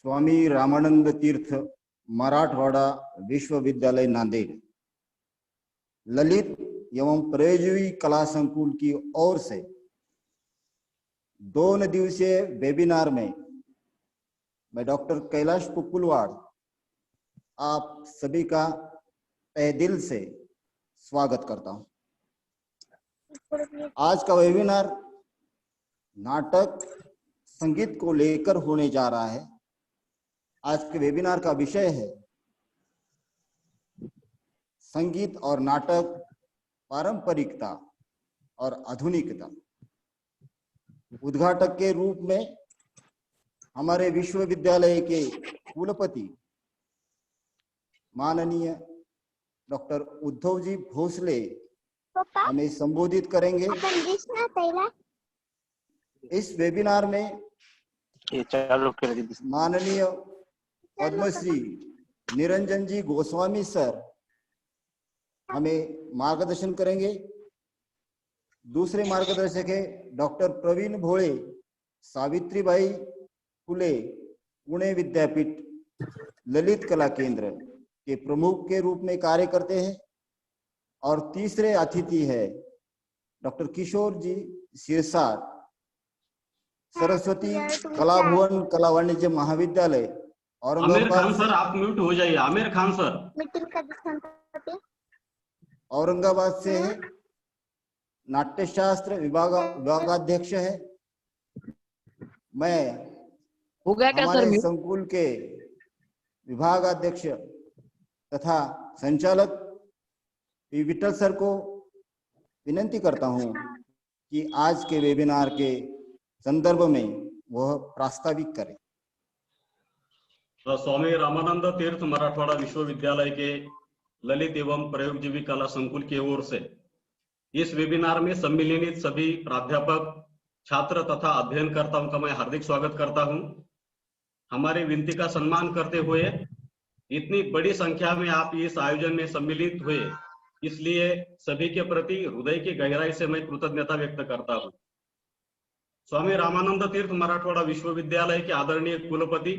स्वामी रामानंद तीर्थ मराठवाड़ा विश्वविद्यालय नांदेड़ ललित एवं प्रयोजवी कला संकुल की ओर से 2 दिवसीय वेबिनार में मैं डॉक्टर कैलाश पुकुलवाड़ आप सभी का तहे दिल से स्वागत करता हूं। आज का वेबिनार नाटक संगीत को लेकर होने जा रहा है। आज के वेबिनार का विषय है संगीत और नाटक, पारंपरिकता और आधुनिकता। उद्घाटक के रूप में हमारे विश्वविद्यालय के कुलपति माननीय डॉक्टर उद्धव जी भोसले हमें संबोधित करेंगे। इस वेबिनार में माननीय पद्मश्री निरंजन जी गोस्वामी सर हमें मार्गदर्शन करेंगे। दूसरे मार्गदर्शक है डॉक्टर प्रवीण भोळे, सावित्रीबाई फुले पुणे विद्यापीठ ललित कला केंद्र के प्रमुख के रूप में कार्य करते हैं। और तीसरे अतिथि है डॉक्टर किशोर जी सिरसाट, सरस्वती कला भुवन कला वाणिज्य महाविद्यालय आमिर खान सर आप म्यूट हो जाइए। आमिर खान सर औरंगाबाद से है, नाट्यशास्त्र विभागाध्यक्ष है। मैं हमारे संकुल के विभागाध्यक्ष तथा संचालक पी विठल सर को विनंती करता हूं कि आज के वेबिनार के संदर्भ में वह प्रास्ताविक करें। स्वामी रामानंद तीर्थ मराठवाड़ा विश्वविद्यालय के ललित एवं प्रयोगजीवी कला संकुल की ओर से इस वेबिनार में सम्मिलित सभी प्राध्यापक, छात्र तथा अध्ययनकर्ताओं का मैं हार्दिक स्वागत करता हूं। हमारी विनती का सम्मान करते हुए इतनी बड़ी संख्या में आप इस आयोजन में सम्मिलित हुए, इसलिए सभी के प्रति हृदय की गहराई से मैं कृतज्ञता व्यक्त करता हूं। स्वामी रामानंद तीर्थ मराठवाड़ा विश्वविद्यालय के आदरणीय कुलपति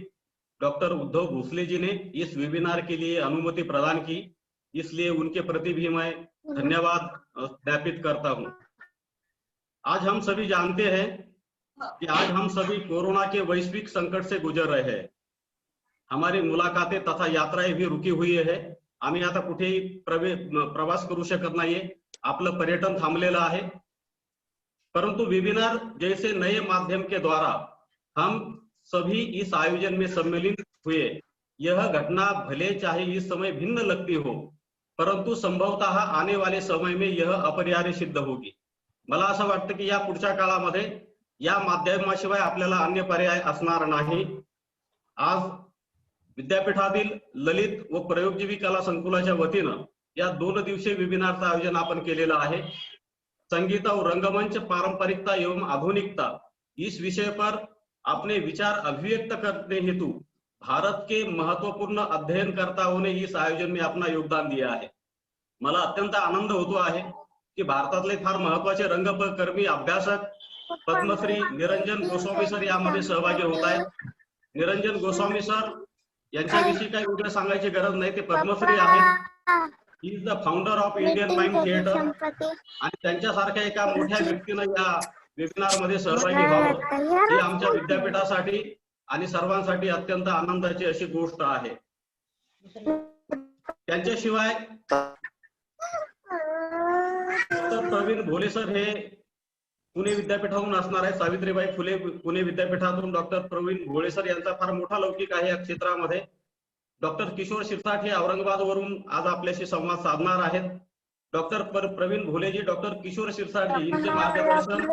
डॉक्टर उद्धव भोसले जी ने इस वेबिनार के लिए अनुमति प्रदान की, इसलिए उनके प्रति भी मैं धन्यवाद ज्ञापित करता हूं। आज हम सभी जानते हैं कि आज हम सभी कोरोना के वैश्विक संकट से गुजर रहे हैं। हमारी मुलाकातें तथा यात्राएं भी रुकी हुई है। आम्ही आता कुठेही प्रवास करू शकत नाहीये, आपलं पर्यटन थांबलेलं आहे। परंतु वेबिनार जैसे नए माध्यम के द्वारा हम सभी इस आयोजन में सम्मिलित हुए। यह घटना भले चाहे इस समय भिन्न लगती हो, परंतु संभवतः आने वाले समय में यह अपरिहार्य सिद्ध होगी। मला असं वाटतं की या पुढच्या काळामध्ये या माध्यमाशिवाय आपल्याला अन्य पर्याय असणार नाही। आज विद्यापीठातील ललित व प्रयोगजीवी कला संकुलाच्या वतीनं या 2 दिवसीय वेबिनारचं आयोजन आपण केलेलं आहे। संगीत और रंगमंच, पारंपरिकता एवं आधुनिकता इस विषय पर अपने विचार अभिव्यक्त करने हेतु भारत के महत्वपूर्ण अध्ययनकर्ताओं ने इस आयोजन में अपना योगदान दिया है। मला अत्यंत आनंद होतो आहे की भारतातले फार महत्वाचे रंगकर्मी, अभ्यासक पद्मश्री निरंजन गोस्वामी सर यामध्ये सहभागी होत आहेत। निरंजन गोस्वामी सर यांच्याविषयी काही वेगळं सांगायची गरज नाही, ते पद्मश्री आहेत। He is the founder of Indian mind theatre आणि त्यांच्यासारख्या एका मोठ्या व्यक्तीने या वेबिनार मध्ये सहभागी व्हावं ही आमच्या विद्यापीठासाठी आणि सर्वांसाठी अत्यंत आनंदाची अशी गोष्ट आहे। त्यांच्याशिवाय डॉक्टर प्रवीण भोळे सर हे पुणे विद्यापीठातून असणार आहे। सावित्रीबाई फुले पुणे विद्यापीठातून डॉक्टर प्रवीण भोळे सर यांचा फार मोठा लौकिक आहे या क्षेत्रामध्ये। डॉक्टर किशोर शिरसाट हे औरंगाबादवरून आज आपल्याशी संवाद साधणार आहेत। डॉक्टर प्रवीण भोले जी, डॉक्टर किशोर सिरसाट जी, इनके मार्गदर्शन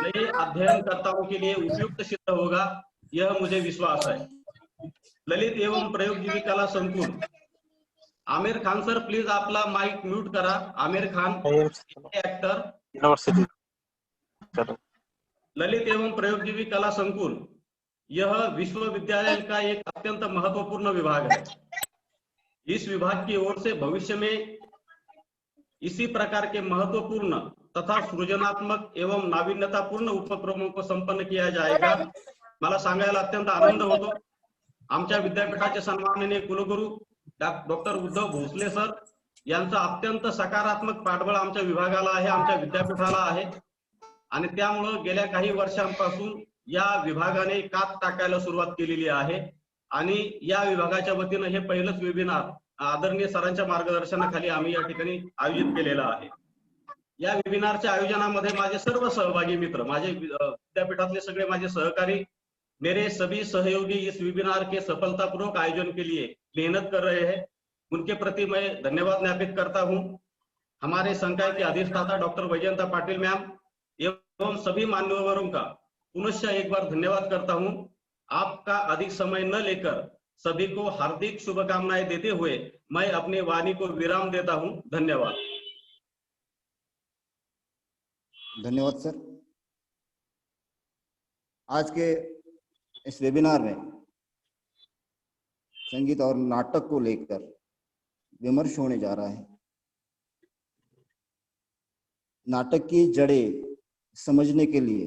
नए अध्ययनकर्ताओं के लिए उपयुक्त सिद्ध होगा, यह मुझे विश्वास है। ललित एवं प्रयोगजीवी कला संकुल, आमिर खान सर प्लीज आपला माइक म्यूट करा। आमिर खान एक्टर यूनिवर्सिटी ललित एवं प्रयोगजीवी कला संकुल यह विश्वविद्यालय का एक अत्यंत महत्वपूर्ण विभाग है। इस विभाग की ओर से भविष्य में इसी प्रकार के महत्वपूर्ण तथा सृजनात्मक एवं नाविन्यतापूर्ण उपक्रमों को संपन्न किया जाएगा। मला सांगायला अत्यंत आनंद होतो आमच्या विद्यापीठाचे सन्माननीय कुलगुरू डॉक्टर उद्धव भोसले सर यांचा अत्यंत सकारात्मक पाठबळ आमच्या विभागाला आहे, आमच्या विद्यापीठाला आहे. आणि त्यामुळं गेल्या काही वर्षांपासून या विभागाने कात टाकायला सुरुवात केलेली आहे. आणि या विभागाच्या वतीनं हे पहिलंच वेबिनार आदरणीय सरांच्या मार्गदर्शनाखाली आम्ही या ठिकाणी आयोजित केलेलं आहे. या वेबिनारच्या आयोजनामध्ये माझे सर्व सहभागी मित्र, माझे विद्यापीठातले सगळे माझे सहकारी, मेरे सभी सहयोगी इस वेबिनार के सफलतापूर्वक आयोजन के लिए मेहनत कर रहे हैं, उनके प्रति मैं धन्यवाद ज्ञापित करता हूं. हमारे संकाय के अधिष्ठाता डॉक्टर वैजयंता पाटिल मैम एवं सभी मान्यवरों का पुनश्च एक बार धन्यवाद करता हूं. आपका अधिक समय न लेकर सभी को हार्दिक शुभकामनाएं देते हुए मैं अपनी वाणी को विराम देता हूं. धन्यवाद. धन्यवाद सर. आज के इस वेबिनार में संगीत और नाटक को लेकर विमर्श होने जा रहा है. नाटक की जड़ें समझने के लिए,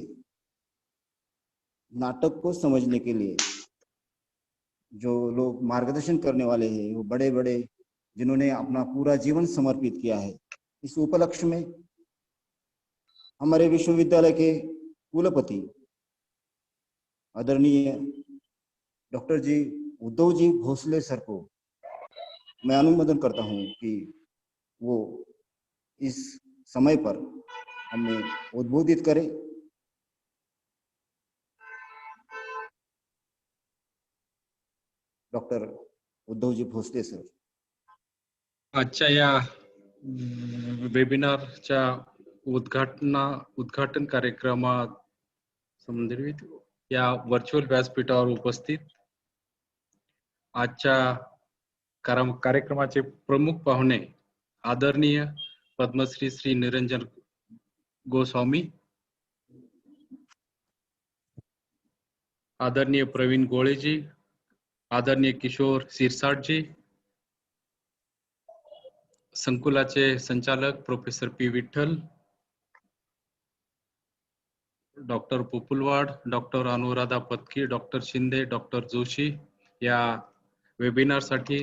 नाटक को समझने के लिए जो लोग मार्गदर्शन करने वाले हैं वो बड़े बड़े जिन्होंने अपना पूरा जीवन समर्पित किया है. इस उपलक्ष्य में हमारे विश्वविद्यालय के कुलपति आदरणीय डॉक्टर जी उद्धव जी भोसले सर को मैं अनुमोदन करता हूं कि वो इस समय पर हमें उद्बोधित करें. Doctor Uddhav ji Bhosle sir. आजच्या या वेबिनारच्या उद्घाटन कार्यक्रमात संबंधित या व्हर्च्युअल व्यासपीठावर उपस्थित आजच्या कार्यक्रमाचे प्रमुख पाहुणे आदरणीय पद्मश्री श्री निरंजन गोस्वामी, आदरणीय प्रवीण गोळेजी, आदरणीय किशोर सिरसाटजी, संकुलाचे संचालक professor P Vitthal, doctor Populwad, doctor Anuradha Patki, doctor Shinde, doctor Joshi, या वेबिनार साठी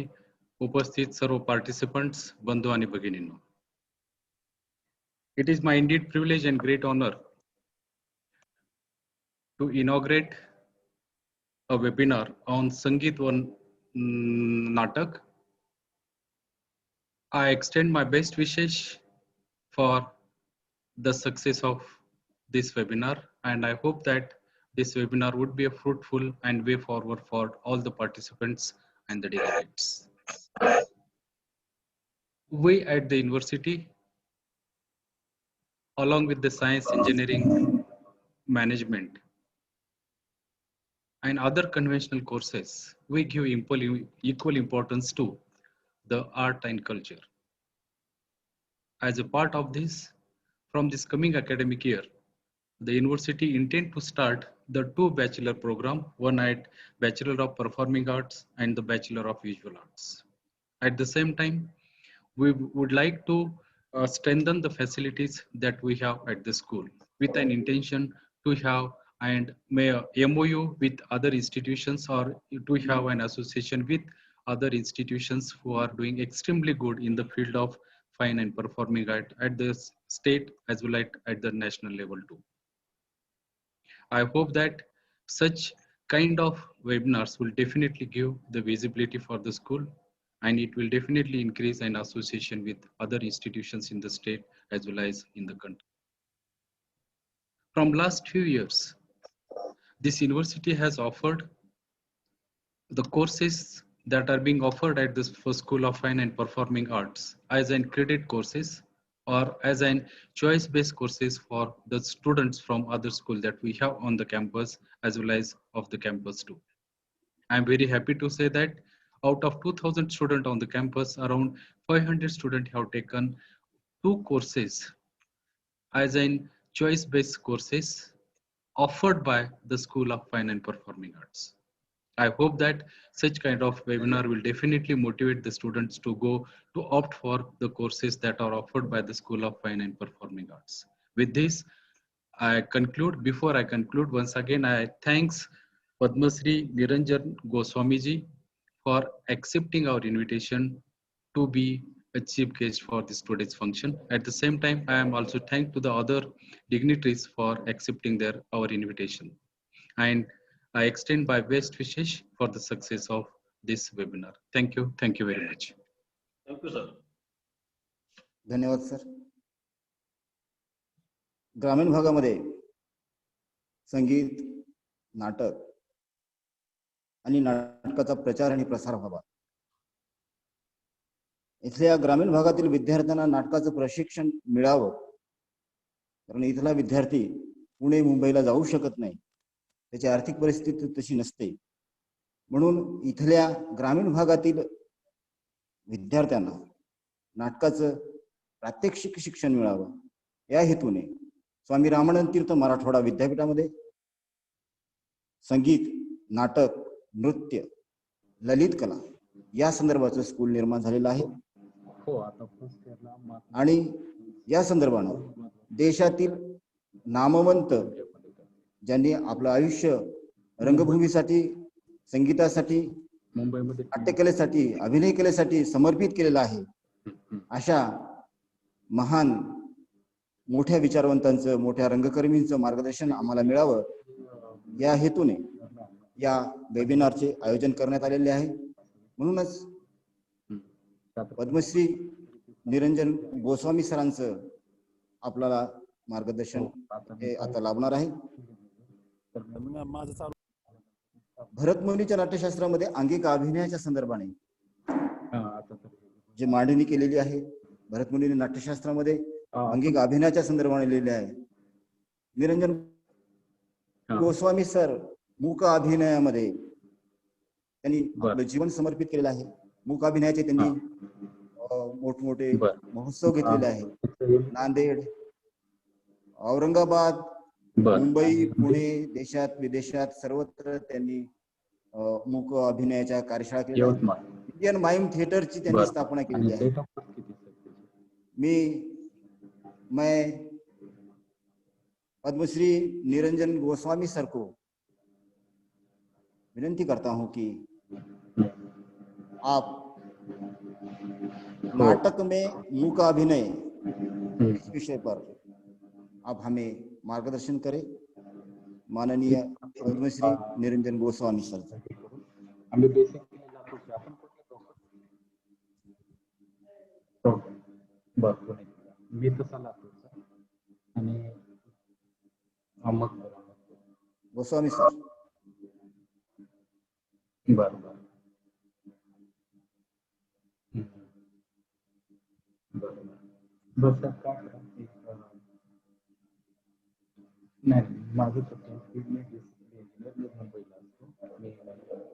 उपस्थित सर्व पार्टिसिपंट्स, बंधू आणि भगिनींनो. It is my indeed privilege and great honor to inaugurate a webinar on Sangeet Van Natak. I extend my best wishes for the success of this webinar, and I hope that this webinar would be a fruitful and way forward for all the participants and the delegates. We at the university, along with the science, engineering, management, and other conventional courses, we give equal importance to the art and culture. As a part of this, from this coming academic year, the university intend to start the 2 bachelor program, one at Bachelor of Performing Arts and the Bachelor of Visual Arts. At the same time, we would like to strengthen the facilities that we have at the school with an intention to have and may MOU with other institutions or to have an association with other institutions who are doing extremely good in the field of fine and performing art at the state as well as at the national level too. I hope that such kind of webinars will definitely give the visibility for the school, and it will definitely increase an association with other institutions in the state as well as in the country. From last few years, this university has offered the courses that are being offered at this School of Fine and Performing Arts as an credit courses or as an choice-based courses for the students from other school that we have on the campus as well as of the campus too. I'm very happy to say that out of 2,000 students on the campus, around 500 students have taken 2 courses as in choice-based courses offered by the School of Fine and Performing Arts. I hope that such kind of webinar will definitely motivate the students to go to opt for the courses that are offered by the School of Fine and Performing Arts. With this, I conclude. Before I conclude, once again, I thanks Padma Shri Niranjan Goswami ji for accepting our invitation to be a chief guest for this today's function. At the same time, I am also thanked to the other dignitaries for accepting our invitation. And I extend my best wishes for the success of this webinar. Thank you. Thank you very much. Thank you sir. धन्यवाद sir. ग्रामीण भागामध्ये संगीत, नाटक आणि नाटकाचा प्रचार आणि प्रसार व्हावा. इथल्या ग्रामीण भागातील विद्यार्थ्यांना नाटकाचं प्रशिक्षण मिळावं, कारण इथला विद्यार्थी पुणे मुंबईला जाऊ शकत नाही, त्याची आर्थिक परिस्थिती तशी नसते. म्हणून इथल्या ग्रामीण भागातील विद्यार्थ्यांना नाटकाचं प्रात्यक्षिक शिक्षण मिळावं या हेतूने स्वामी रामानंद तीर्थ मराठवाडा विद्यापीठामध्ये संगीत, नाटक, नृत्य, ललित कला या संदर्भाचं स्कूल निर्माण झालेलं आहे. आणि या संदर्भानं देशातील नामवंत ज्यांनी आपलं आयुष्य रंगभूमीसाठी, संगीतासाठी, मुंबईमध्ये नाट्यकलेसाठी, अभिनय कलेसाठी समर्पित केलेलं आहे, अशा महान मोठ्या विचारवंतांचं, मोठ्या रंगकर्मींचं मार्गदर्शन आम्हाला मिळावं या हेतूने या वेबिनारचे आयोजन करण्यात आलेले आहे. म्हणूनच पद्मश्री निरंजन गोस्वामी सरांचं आपल्याला मार्गदर्शन हे आता लाभणार आहे. भरतमुनीच्या नाट्यशास्त्रामध्ये अंगिक अभिनयाच्या संदर्भाने जे मांडणी केलेली आहे, भरतमुनीने नाट्यशास्त्रामध्ये अंगिक अभिनयाच्या संदर्भाने लिहिलेले आहे. निरंजन गोस्वामी सर मूक अभिनयामध्ये त्यांनी आपलं जीवन समर्पित केलेलं आहे. मूक अभिनयाचे त्यांनी मोठमोठे महोत्सव घेतलेले आहेत. नांदेड, औरंगाबाद, मुंबई, पुणे, देशात विदेशात सर्वत्र त्यांनी मूक अभिनयाच्या कार्यशाळा केल्या. इंडियन माइम थिएटरची त्यांनी स्थापना केलेली आहे. मैं पद्मश्री निरंजन गोस्वामी सर को विनती करता हूं कि आप नाटक में मूक अभिनय इस विषय पर आप हमें मार्गदर्शन करें. माननीय पद्मश्री निरंजन गोस्वामी सर. मी तसा लागतो आणि गोस्वामी सर. बर बर बस काय नाही माझं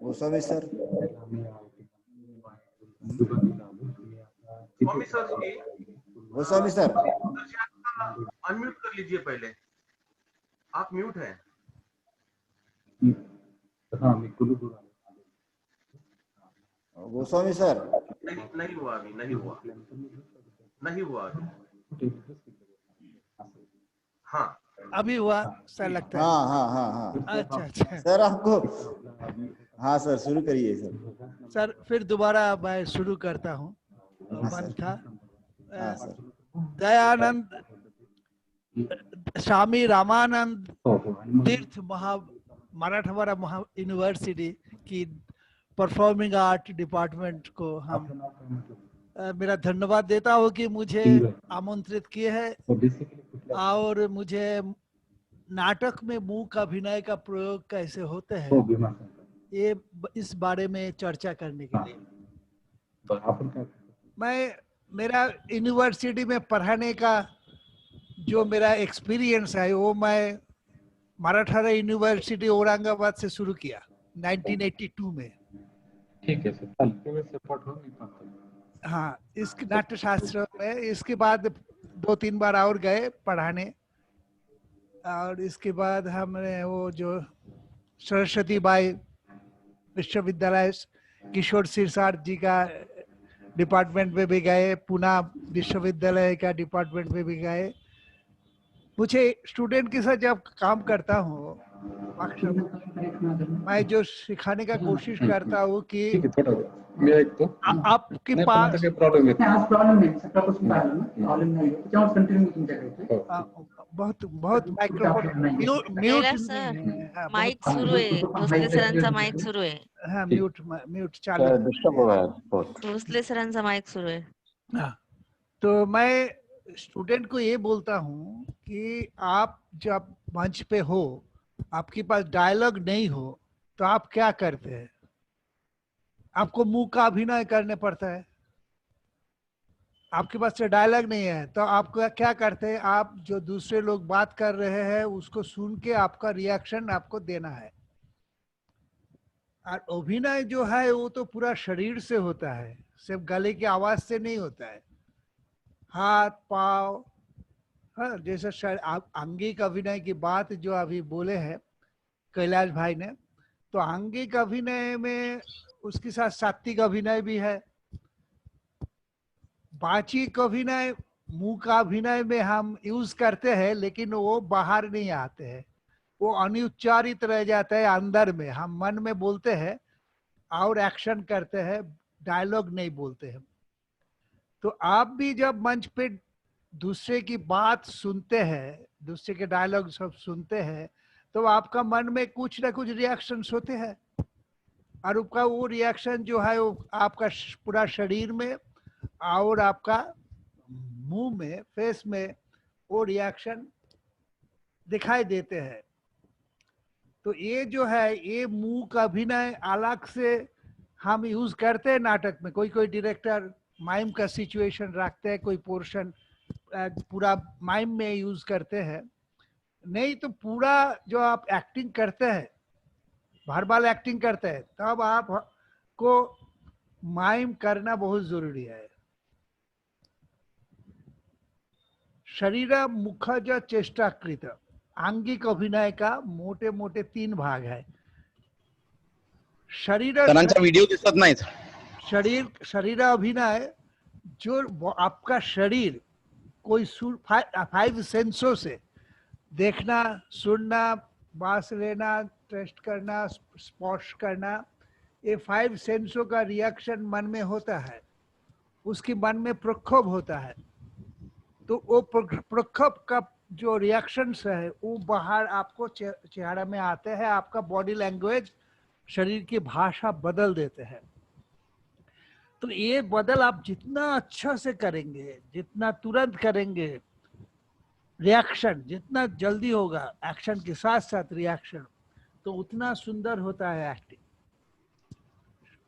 Goswami sir. Goswami sir unmute कर लीजिए पहले, आप म्यूट हैं. हाँ मैं गोस्वामी सर. नहीं हुआ अभी, नहीं हुआ अभी. हाँ अभी हुआ सर लगता है. हाँ हाँ हाँ हाँ. अच्छा सर आपको. हाँ सर शुरू करिए सर. सर फिर दोबारा मैं शुरू करता हूँ. मन था. हाँ सर. दयानंद स्वामी रामानंद तीर्थ मराठवाड़ा यूनिवर्सिटी की परफॉर्मिंग आर्ट डिपार्टमेंट को हम मेरा धन्यवाद देता हूँ कि मुझे आमंत्रित किए हैं और मुझे नाटक में मूक अभिनय का प्रयोग कैसे होते हैं ये इस बारे में चर्चा करने के लिए. मेरा यूनिवर्सिटी में पढ़ाने का जो मेरा एक्सपीरियंस है वो मैं मराठवाड़ा यूनिवर्सिटी औरंगाबाद से शुरू किया 1982 में. ठीक है सर. हाँ इस नाट्यशास्त्र में. इसके बाद 2-3 बार और गए पढ़ाने और इसके बाद हमने वो जो सरस्वती बाई विश्वविद्यालय किशोर सिरसाट जी का डिपार्टमेंट में भी गए, पुणे विश्वविद्यालय का डिपार्टमेंट में भी गए. मुझे स्टूडेंट के साथ जब काम करता हूँ मैं जो सिखाने का कोशिश करता हूँ कि ठीक है, थोड़ा मी ऐकतो. आपके नाही, पण आता पास काही प्रॉब्लेम येत नाही, आज प्रॉब्लेम नाही. सकाळपासून पाहिलं ना, प्रॉब्लेम नाही. त्याच्यावर कंटिन्यू तुमच्याकडे हो. बहुत बहुत microphone mute Kailas sir, mic सुरू आहे. भोसले सरांचा माइक सुरू आहे. हाँ म्यूट म्यूट चालू है। डिस्टर्ब हो रहा है बहुत. भोसले सरांचा माइक सुरू आहे. हाँ, तो मैं स्टूडेंट को ये बोलता हूँ कि आप जब मंच पे हो, आपके पास डायलॉग नहीं हो, तो आप क्या करते हैं? आपको मुंह का अभिनय करने पड़ता है। आपके पास डायलॉग नहीं है तो आप क्या करते हैं? आप जो दूसरे लोग बात कर रहे हैं उसको सुन के आपका रिएक्शन आपको देना है। और अभिनय जो है वो तो पूरा शरीर से होता है, सिर्फ गले की आवाज से नहीं होता है। हाथ पाँव, हाँ, जैसे आंगिक अभिनय की बात जो अभी बोले हैं कैलाश भाई ने, तो आंगिक अभिनय में उसके साथ सात्विक अभिनय भी है। बाचिक अभिनय, मुंह का अभिनय में हम यूज करते हैं लेकिन वो बाहर नहीं आते हैं, वो अनुच्चारित रह जाता है अंदर में। हम मन में बोलते हैं और एक्शन करते हैं, डायलॉग नहीं बोलते हैं। तो आप भी जब मंच पे दूसरे की बात सुनते हैं, दूसरे के डायलॉग सब सुनते हैं, तो आपका मन में कुछ ना कुछ रिएक्शंस होते हैं और उसका वो रिएक्शन जो है वो आपका पूरा शरीर में और आपका मुंह में, फेस में वो रिएक्शन दिखाई देते हैं। तो ये जो है ये मुंह का अभिनय अलग से हम यूज करते हैं नाटक में। कोई कोई डायरेक्टर माइम का सिचुएशन रखते हैं, कोई पोर्शन पूरा माइम में यूज करते हैं। नहीं तो पूरा जो आप एक्टिंग करते हैं, वर्बल एक्टिंग करते हैं, तब आपको माइम करना बहुत जरूरी है। शरीर मुखज चेष्टाकृत, आंगिक अभिनय का मोठे मोठे 3 भाग है। शरीर व्हिडिओ दिसत नाहीत. शरीर अभिनय जो आपका शरीर कोई 5 सेंसों से देखना, सुनना, बांस लेना, टेस्ट करना, स्पर्श करना, ये 5 सेंसों का रिएक्शन मन में होता है, उसकी मन में प्रक्षोभ होता है। तो वो प्रक्षोभ का जो रिएक्शंस है वो बाहर आपको चेहरा में आते हैं। आपका बॉडी लैंग्वेज, शरीर की भाषा बदल देते हैं। तो ये बदल आप जितना अच्छा से करेंगे, जितना तुरंत करेंगे, रिएक्शन जितना जल्दी होगा, एक्शन के साथ साथ रिएक्शन, तो उतना सुंदर होता है एक्टिंग।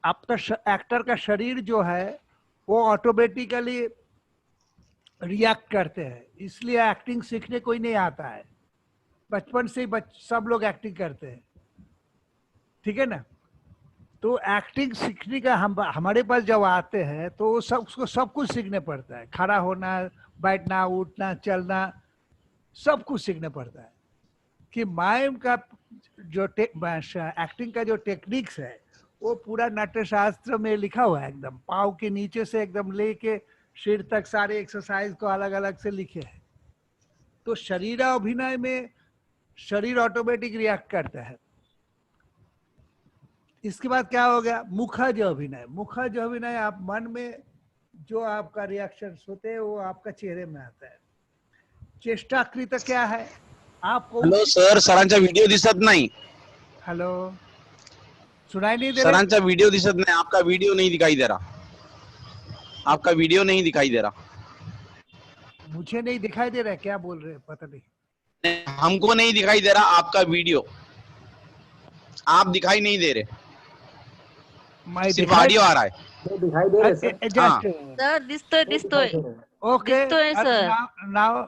आपका एक्टर का शरीर जो है वो ऑटोमेटिकली रिएक्ट करते हैं, इसलिए एक्टिंग सीखने कोई नहीं आता है। बचपन से ही सब लोग एक्टिंग करते हैं, ठीक है ना। तो एक्टिंग सीखने का हमारे पास जब आते हैं तो उसको सब कुछ सीखने पड़ता है। खड़ा होना, बैठना, उठना, चलना, सब कुछ सीखना पड़ता है। कि माइम का जो एक्टिंग का जो टेक्निक्स है वो पूरा नाट्य शास्त्र में लिखा हुआ है। एकदम पाँव के नीचे से एकदम लेके सिर तक सारे एक्सरसाइज को अलग अलग से लिखे हैं। तो शरीर अभिनय में शरीर ऑटोमेटिक रिएक्ट करता है। इसके बाद क्या हो गया? मुखज अभिनय। मुखज अभिनय आप मन में जो आपका रिएक्शन होते हैं वो आपका चेहरे में आता है। चेष्टाकृत क्या है? आपको हॅलो सर, सरांचा व्हिडिओ दिसत नाही. हेलो, सुनाई नहीं दे रहा? सरांचा व्हिडिओ दिसत नाही. आपका वीडियो नहीं दिखाई दे रहा. आपका वीडियो नहीं दिखाई दे रहा. मुझे नहीं दिखाई दे रहा है, क्या बोल रहे हैं पता नहीं। हमको नहीं दिखाई दे रहा आपका वीडियो. आप दिखाई नहीं दे रहे, मैं सिर्फ ऑडियो आ रहा है. सर दिसतोय. ओके दिसतोय सर. नाव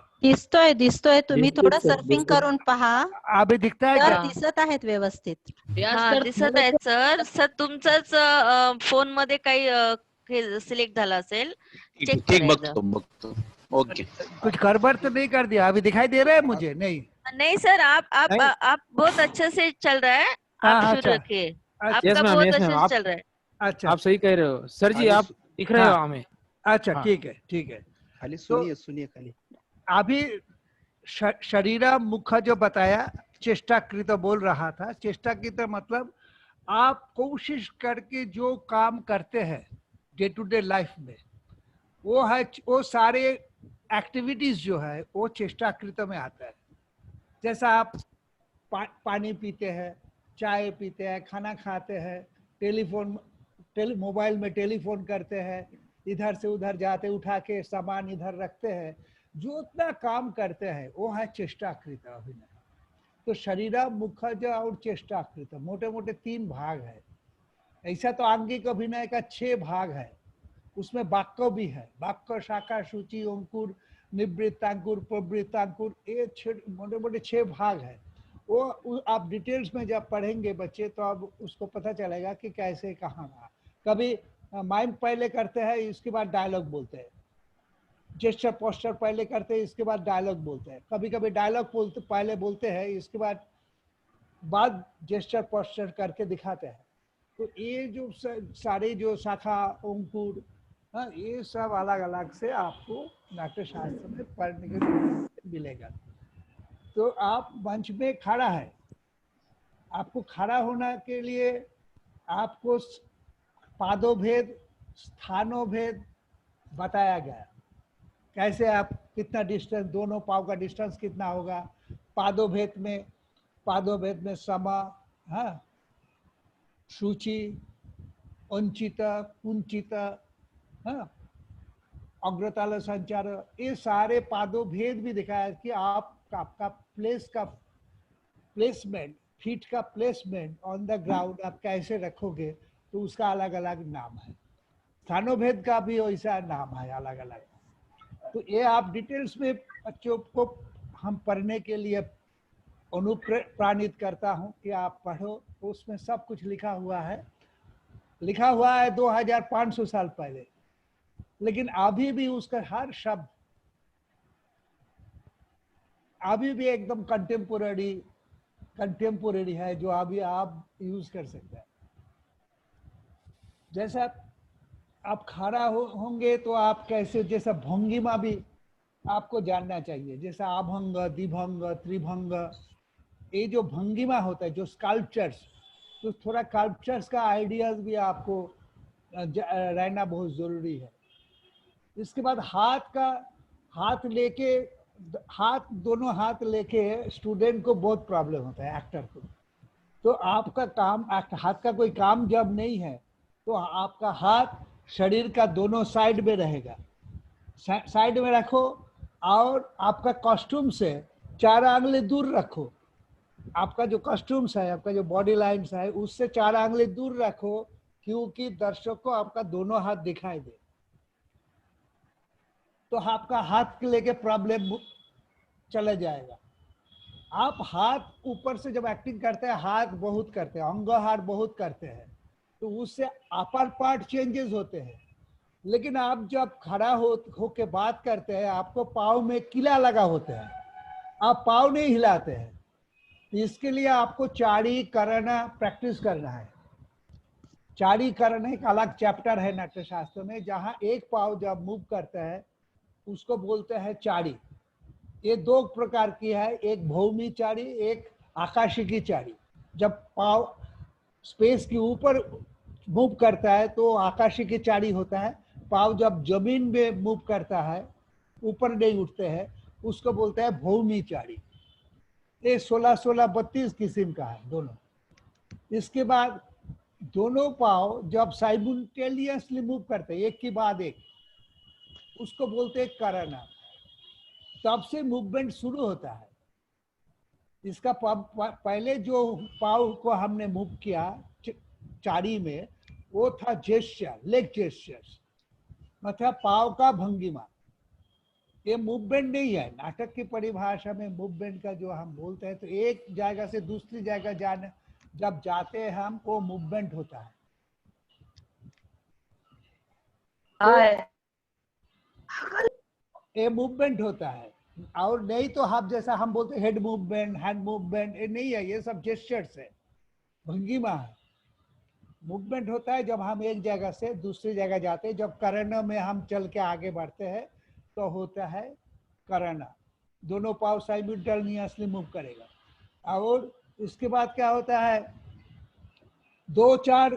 दिसतोय. तुम्ही थोडं सर्फिंग करून पहा. अभी दिखता है तर क्या? दिसत आहेत व्यवस्थित. हा दिसत आहेत सर. सर तुमचाच फोन मध्ये काही सिलेक्ट झाला असेल, चेक ठीक, करा. बघतो. ओके. कुछ गड़बड़ तो नहीं कर दिया? अभी दिखाई दे रहा है मुझे? नहीं सर, आप बहुत अच्छे से चल रहा है. आप हाँ, शुरू रखिए. अच्छा आपका बहुत अच्छे से चल रहा है. अच्छा आप सही कह रहे हो सर जी. आप दिख रहे हो हमें. अच्छा, हाँ। ठीक है। खाली सुनिए खाली. अभी शरीर मुख जो बताया, चेष्टाकृत बोल रहा था। चेष्टाकृत मतलब आप कोशिश करके जो काम करते हैं डे टू डे लाइफ में, वो सारे एक्टिविटीज जो है वो चेष्टाकृत में आता है। जैसा आप पानी पीते हैं, चाय पीते हैं, खाना खाते हैं, मोबाइल में टेलीफोन करते हैं, इधर से उधर जाते, उठा के सामान इधर रखते हैं, जो उतना काम करते हैं वो है चेष्टाकृत अभिनय। तो शरीरा, मुखज और चेष्टाकृत मोटे मोटे 3 भाग है। ऐसा तो आंगिक अभिनय का 6 भाग है। उसमें वाक्य भी है, वाक्य, शाखा, सूची, अंकुर, निवृत्तांकुर, प्रवृत्तांकुर, ये मोटे मोटे 6 भाग है। वो आप डिटेल्स में जब पढ़ेंगे बच्चे तो अब उसको पता चलेगा कि कैसे कहाँ रहा। कभी माइम पहले करते हैं, इसके बाद डायलॉग बोलते हैं। जेस्चर पोस्चर पहले करते हैं, इसके बाद डायलॉग बोलते हैं। कभी कभी डायलॉग पहले बोलते हैं, इसके बाद जेस्चर पोस्चर करके दिखाते हैं। तो ये जो सारे जो शाखा, अंकुर, हाँ, ये सब अलग अलग से आपको नाट्य शास्त्र में पढ़ने के लिए मिलेगा। तो आप मंच में खड़ा है, आपको खड़ा होने के लिए आपको पादोभेद, स्थानोभेद बताया गया। कैसे आप कितना डिस्टेंस, दोनों पाँव का डिस्टेंस कितना होगा। पादोभेद में सम, हाँ, सूची, अंचित, कुंचित, हाँ, अग्रताल संचार, ये सारे पादों भेद भी दिखाया कि आपका प्लेसमेंट, फीट का प्लेसमेंट ऑन द ग्राउंड आप कैसे रखोगे, तो उसका अलग अलग नाम है। स्थानोभेद का भी वैसा नाम है अलग अलग। तो ये आप डिटेल्स में बच्चों को हम पढ़ने के लिए अनुप्राणित करता हूँ कि आप पढ़ो। उसमें सब कुछ लिखा हुआ है 2500 साल पहले, लेकिन अभी भी उसका हर शब्द अभी भी एकदम कंटेम्पोररी है, जो अभी आप यूज कर सकते हैं। जैसा आप खड़ा होंगे तो आप कैसे, जैसा भंगिमा भी आपको जानना चाहिए। जैसा अभंग, द्विभंग, त्रिभंग, ये जो भंगिमा होता है, जो स्कल्पचर्स, तो थोड़ा स्कल्पचर्स का आइडियाज भी आपको रहना बहुत जरूरी है। इसके बाद दोनों हाथ लेके स्टूडेंट को बहुत प्रॉब्लम होता है, एक्टर को। तो आपका काम, हाथ का कोई काम जब नहीं है तो आपका हाथ शरीर का दोनों साइड में रहेगा। साइड में रखो और आपका कॉस्ट्यूम से 4 आंगली दूर रखो। आपका जो कॉस्ट्यूम्स है, आपका जो बॉडी लाइन्स है, उससे 4 आंगली दूर रखो, क्योंकि दर्शक को आपका दोनों हाथ दिखाई दे। तो आपका हाथ लेके प्रॉब्लम चला जाएगा। आप हाथ ऊपर से जब एक्टिंग करते हैं, हाथ बहुत करते हैं, अंगहार बहुत करते हैं, तो उससे अपर पार्ट चेंजेस होते हैं। लेकिन आप जब खड़ा हो के बात करते हैं, आपको पाँव में किला लगा होता है, आप पाँव नहीं हिलाते हैं। इसके लिए आपको चारी करना प्रैक्टिस करना है। चारी करण एक अलग चैप्टर है नाट्य शास्त्र में, जहाँ एक पाँव जब मूव करता है उसको बोलते हैं चारी। ये 2 प्रकार की है, एक भौमी चारी, एक आकाशी की चारी। जब पाँव स्पेस के ऊपर मूव करता है तो आकाशी की चारी होता है। पाँव जब जमीन में मूव करता है, ऊपर नहीं उठते हैं, उसको बोलते हैं भौमी चारी। ये 16-16, 32 किस्म का है दोनों। इसके बाद दोनों पाँव जब साइमल्टेनियसली मूव करते हैं, एक के बाद एक, उसको बोलते हैं करना। तब से मूवमेंट शुरू होता है। इसका पहले जो पाँव को हमने मूव किया चारी में, वो था जेस्चर, लेग जेस्चर्स, मतलब पाँव का भंगिमा। ये मूवमेंट नहीं है। नाटक की परिभाषा में मूवमेंट का जो हम बोलते हैं, तो एक जगह से दूसरी जगह जब जाते हैं हम, वो मूवमेंट होता है। ये मूवमेंट होता है। और नहीं तो आप जैसा हम बोलते हैं हेड मूवमेंट, हैंड मूवमेंट, ये नहीं है, ये सब जेस्चर्स है, भंगिमा है। मूवमेंट होता है जब हम एक जगह से दूसरी जगह जाते हैं। जब करण में हम चल के आगे बढ़ते हैं तो होता है करना। दोनों पाँव साइमल्टेनियसली मूव करेगा। और उसके बाद क्या होता है, 2-4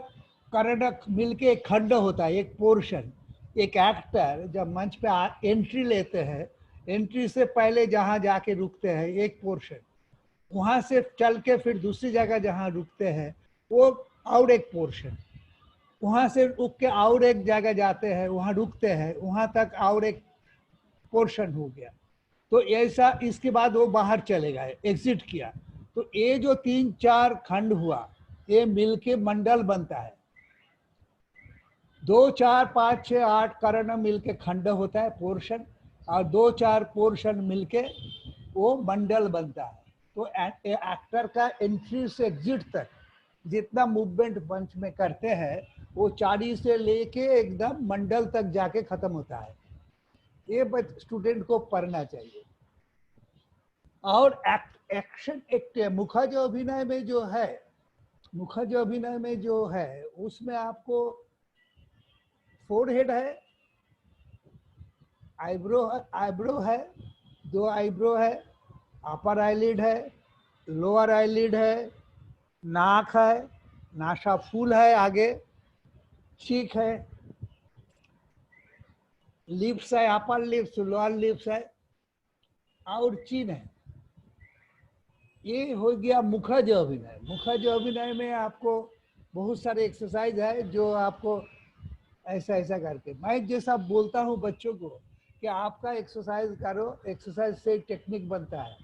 कर्णक मिलके एक खंड होता है, एक पोर्शन। एक एक्टर जब मंच पे एंट्री लेते हैं, एंट्री से पहले जहां जाके रुकते हैं एक पोर्शन, वहां से चल के फिर दूसरी जगह जहां रुकते हैं वो और एक पोर्शन, वहां से रुक के और एक जगह जाते हैं, वहां रुकते हैं, वहां तक और एक पोर्शन हो गया। तो ऐसा इसके बाद वो बाहर चले गए, एग्जिट किया। तो ये जो 3-4 खंड हुआ, ये मिलके मंडल बनता है। 2, 4, 5, 6, 8 कर्ण मिलके खंड होता है, पोर्शन, और 2-4 पोर्शन मिलके वो मंडल बनता है। तो एक्टर का एंट्री से एग्जिट तक जितना मूवमेंट मंच में करते हैं वो 40 से लेके एकदम मंडल तक जाके खत्म होता है। ये स्टूडेंट को पढ़ना चाहिए। और एक्शन एक्ट मुखज अभिनय में जो है, मुखज अभिनय में जो है उसमें आपको फोरहेड है, आईब्रो है, 2 आईब्रो है, अपर आईलिड है, लोअर आईलिड है, नाक है, नासा फूल है, आगे चीक है, लिप्स है, अपर लिप्स, लोअर लिप्स है, और चिन है। ये हो गया मुखज अभिनय। मुखज अभिनय में आपको बहुत सारे एक्सरसाइज है जो आपको ऐसा ऐसा करके, मैं जैसा बोलता हूँ बच्चों को कि आपका एक्सरसाइज करो, एक्सरसाइज से टेक्निक बनता है।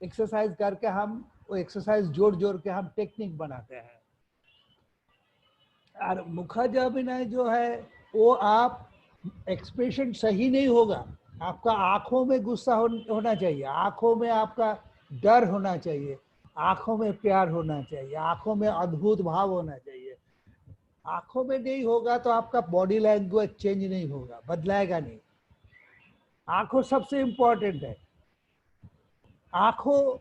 एक्सरसाइज करके हम वो एक्सरसाइज जोड़ जोड़ के हम टेक्निक बनाते हैं। और मुखज अभिनय जो है वो आप एक्सप्रेशन सही नहीं होगा, आपका आंखों में गुस्सा होना चाहिए, आंखों में आपका डर होना चाहिए, आंखों में प्यार होना चाहिए, आंखों में अद्भुत भाव होना चाहिए। आंखों में नहीं होगा तो आपका बॉडी लैंग्वेज चेंज नहीं होगा, बदलाएगा नहीं। आंखों सबसे इम्पोर्टेंट है। आंखों,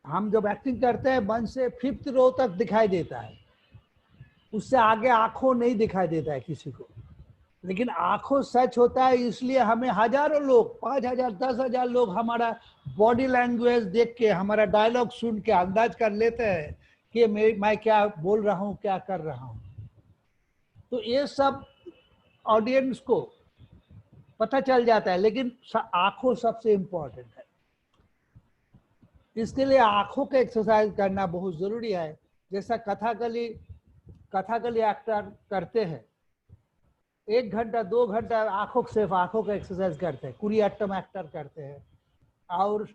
हम जब एक्टिंग करते हैं मन से 5th रो तक दिखाई देता है, उससे आगे आंखों नहीं दिखाई देता है किसी को। लेकिन आंखों सच होता है, इसलिए हमें हजारों लोग, 5,000 10,000 लोग हमारा बॉडी लैंग्वेज देख के, हमारा डायलॉग सुन के अंदाज कर लेते हैं कि मैं क्या बोल रहा हूँ, क्या कर रहा हूँ। तो ये सब ऑडियंस को पता चल जाता है, लेकिन आंखों सबसे इम्पोर्टेंट है। इसके लिए आंखों का एक्सरसाइज करना बहुत जरूरी है। जैसा कथाकली एक्टर करते हैं, 1 घंटा 2 घंटा आंखों, सिर्फ आंखों का एक्सरसाइज करते हैं। कुरियाट्टम एक्टर करते हैं, और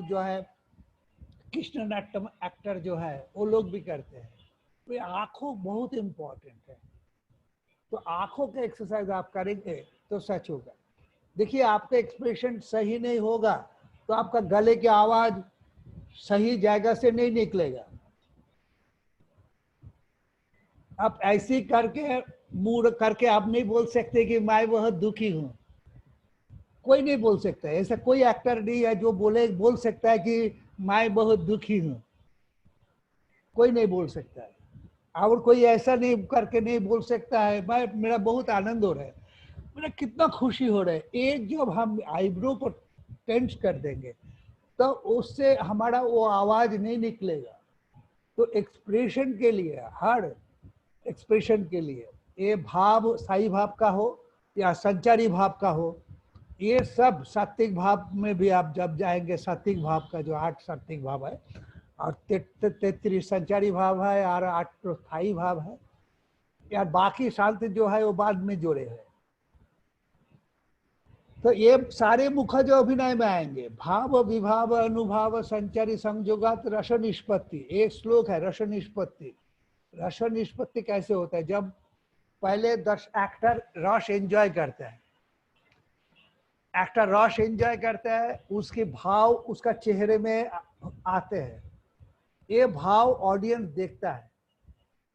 जो है कृष्णनाट्यम एक्टर जो है वो लोग भी करते हैं। तो आंखों बहुत इम्पोर्टेंट है। तो आंखों का एक्सरसाइज आप करेंगे तो सच होगा। देखिए, आपका एक्सप्रेशन सही नहीं होगा तो आपका गले की आवाज सही जगह से नहीं निकलेगा। आप ऐसे करके मुंह करके आप नहीं बोल सकते कि मैं बहुत दुखी हूं। कोई नहीं बोल सकता है, ऐसा कोई एक्टर नहीं है जो बोल सकता है कि मैं बहुत दुखी हूं। कोई नहीं बोल सकता है। और कोई ऐसा नहीं करके नहीं बोल सकता है मेरा बहुत आनंद हो रहा है, मेरा कितना खुशी हो रहा है। एक जब हम आईब्रो को टेंस कर देंगे तो उससे हमारा वो आवाज नहीं निकलेगा। तो एक्सप्रेशन के लिए, हर एक्सप्रेशन के लिए, ये भाव स्थायी भाव का हो या संचारी भाव का हो, ये सब सात्विक भाव में भी आप जब जाएंगे, सात्विक भाव का जो 8 सात्विक भाव है और 33 संचारी भाव है और 8 तो स्थायी भाव है, या बाकी शांत जो है वो बाद में जोड़े हैं। तो ये सारे मुखज अभिनय में आएंगे। भाव, विभाव, अनुभाव, संचारी, संयोगात, रस निष्पत्ति। एक श्लोक है रस निष्पत्ति। रस निष्पत्ति कैसे होता है? जब पहले एक्टर रस एंजॉय करता है, एक्टर रस एंजॉय करता है, उसके भाव उसका चेहरे में आते हैं। ये भाव ऑडियंस देखता है।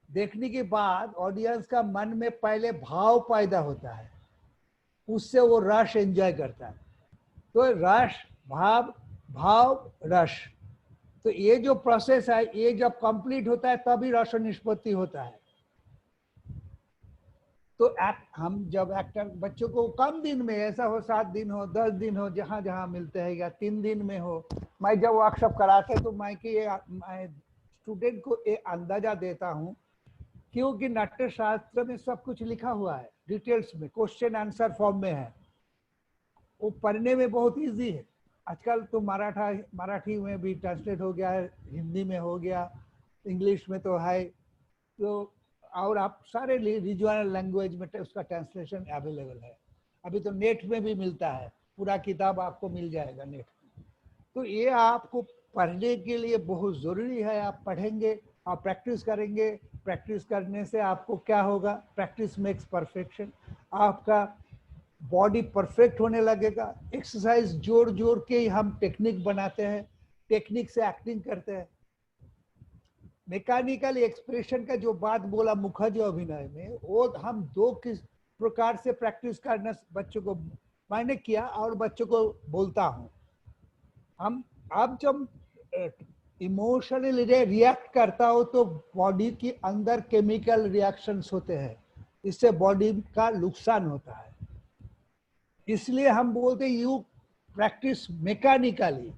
देखने के बाद ऑडियंस का मन में पहले भाव पैदा होता है, उससे वो रस एंजॉय करता है। तो रस, भाव, भाव, रस, तो ये जो प्रोसेस है ये जब कंप्लीट होता है तभी रस निष्पत्ति होता है। तो हम जब एक्टर बच्चों को कम दिन में, ऐसा हो 7 दिन हो 10 दिन हो, जहाँ जहाँ मिलते हैं, या 3 दिन में हो, मैं जब वर्कशॉप कराते तो मैं स्टूडेंट को ये अंदाजा देता हूँ, क्योंकि नाट्य शास्त्र में सब कुछ लिखा हुआ है डिटेल्स में, क्वेश्चन आंसर फॉर्म में है, वो पढ़ने में बहुत इजी है। आजकल तो मराठी में भी ट्रांसलेट हो गया है, हिंदी में हो गया, इंग्लिश में तो है, तो और आप सारे रीजनल लैंग्वेज में उसका ट्रांसलेशन अवेलेबल है। अभी तो नेट में भी मिलता है, पूरा किताब आपको मिल जाएगा नेट में। तो ये आपको पढ़ने के लिए बहुत ज़रूरी है। आप पढ़ेंगे, आप प्रैक्टिस करेंगे, प्रैक्टिस करने से आपको क्या होगा, प्रैक्टिस मेक्स परफेक्शन, आपका बॉडी परफेक्ट होने लगेगा। एक्सरसाइज जोड़ जोड़ के ही हम टेक्निक बनाते हैं, टेक्निक से एक्टिंग करते हैं। मैकेनिकल एक्सप्रेशन का जो बात बोला मुखर्जी अभिनय में, वो हम 2 किस प्रकार से प्रैक्टिस करना बच्चों को मैंने किया और बच्चों को बोलता हूँ। हम अब जब इमोशनली रिएक्ट करता हो तो बॉडी के अंदर केमिकल रिएक्शंस होते हैं, इससे बॉडी का नुकसान होता है। इसलिए हम बोलते हैं यू प्रैक्टिस मैकेनिकली।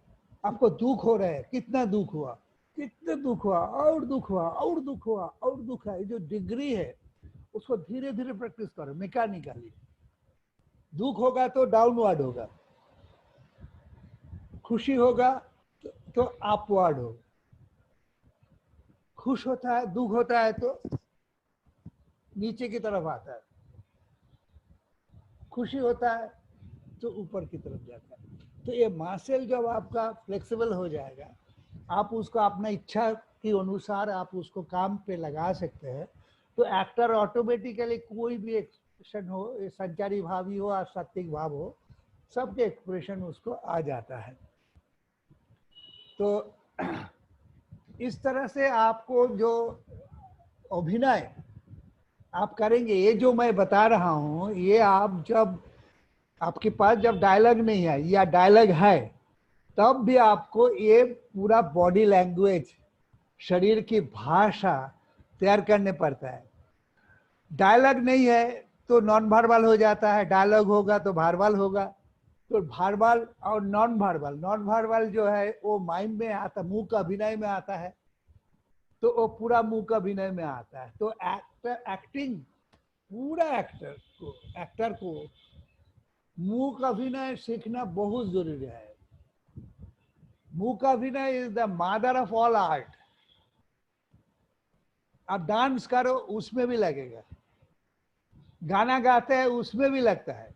आपको दुख हो रहा है, कितना दुख हुआ, कितना दुख हुआ, और दुख हुआ, और दुख हुआ, और दुख है, जो डिग्री है उसको धीरे धीरे प्रैक्टिस करो मैकेनिकली। दुख होगा तो डाउनवर्ड होगा, खुशी होगा तो अपवर्ड होगा, खुश होता है, दुख होता है तो नीचे की तरफ आता है, खुशी होता है तो ऊपर की तरफ जाता है। तो ये मसल जब आपका फ्लेक्सिबल हो जाएगा, आप उसको अपना इच्छा के अनुसार आप उसको काम पे लगा सकते हैं, तो एक्टर ऑटोमेटिकली कोई भी एक्सप्रेशन हो, संचारी भाव ही हो या सात्विक भाव हो, सबके एक्सप्रेशन उसको आ जाता है। तो इस तरह से आपको जो अभिनय आप करेंगे, ये जो मैं बता रहा हूँ, ये आप जब आपके पास जब डायलॉग नहीं है या डायलॉग है, तब भी आपको ये पूरा बॉडी लैंग्वेज, शरीर की भाषा तैयार करने पड़ता है। डायलॉग नहीं है तो नॉन वर्बल हो जाता है, डायलॉग होगा तो वर्बल होगा। तो वर्बल और नॉन वर्बल जो है वो माइंड में आता, मुंह का अभिनय में आता है, तो वो पूरा मुंह का अभिनय में आता है। तो एक्टिंग पूरा एक्टर को मुंह का अभिनय सीखना बहुत जरूरी है। मुंह का अभिनय is the mother of all art. आप डांस करो उसमें भी लगेगा, गाना गाते हैं उसमें भी लगता है।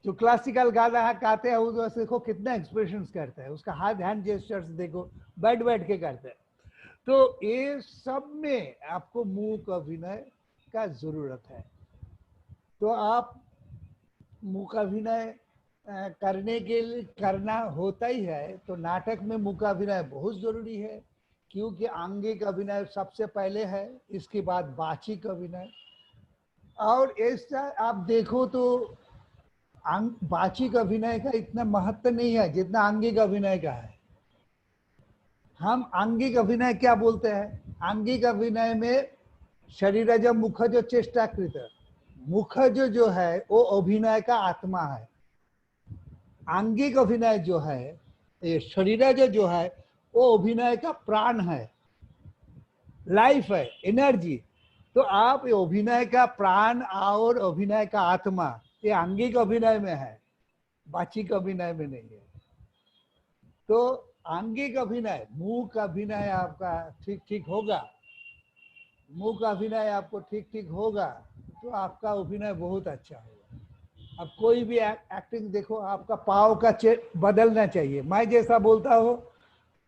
जो क्लासिकल गाना गाते हैं वो देखो कितना एक्सप्रेशंस करते हैं, उसका हाथ हैंड जेस्चर्स देखो, बैठ के करते हैं। तो ये सब में आपको मुंह का अभिनय का जरूरत है। तो आप मुंह का अभिनय करने के लिए करना होता ही है, तो नाटक में मुंह का अभिनय बहुत जरूरी है, क्योंकि आंगिक अभिनय सबसे पहले है, इसके बाद वाचिक अभिनय। और ऐसा आप देखो तो वाचिक अभिनय का इतना महत्व नहीं है जितना आंगिक अभिनय का है। हम आंगिक अभिनय क्या बोलते हैं, आंगिक अभिनय में शरीरज मुखज चेष्टाकृत, मुखज जो है वो अभिनय का आत्मा है। आंगिक अभिनय जो है, ये शरीरज जो है वो अभिनय का प्राण है, लाइफ है, एनर्जी। तो आप ये अभिनय का प्राण और अभिनय का आत्मा ये आंगिक अभिनय में है, वाचिक अभिनय में नहीं है। तो आंगिक अभिनय, मुंह का अभिनय आपका ठीक ठीक होगा, मुंह का अभिनय आपको ठीक ठीक होगा तो आपका अभिनय बहुत अच्छा होगा। अब कोई भी एक्टिंग देखो, आपका पाव का बदलना चाहिए। मैं जैसा बोलता हूँ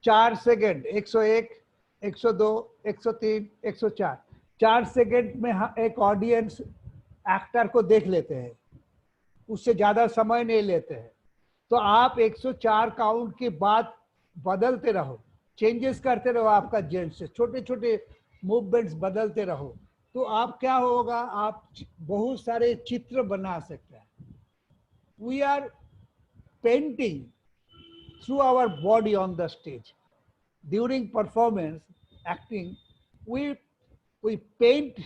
4 सेकेंड, 101, 102, 103, 104, 4 सेकेंड में एक ऑडियंस एक्टर को देख लेते हैं, उससे ज्यादा समय नहीं लेते हैं। तो आप 104 काउंट के बाद बदलते रहो, चेंजेस करते रहो, आपका जेंट से छोटे छोटे मूवमेंट्स बदलते रहो, तो आप क्या होगा, आप बहुत सारे चित्र बना सकते हैं। We are painting through our body on the stage. During performance, acting, we paint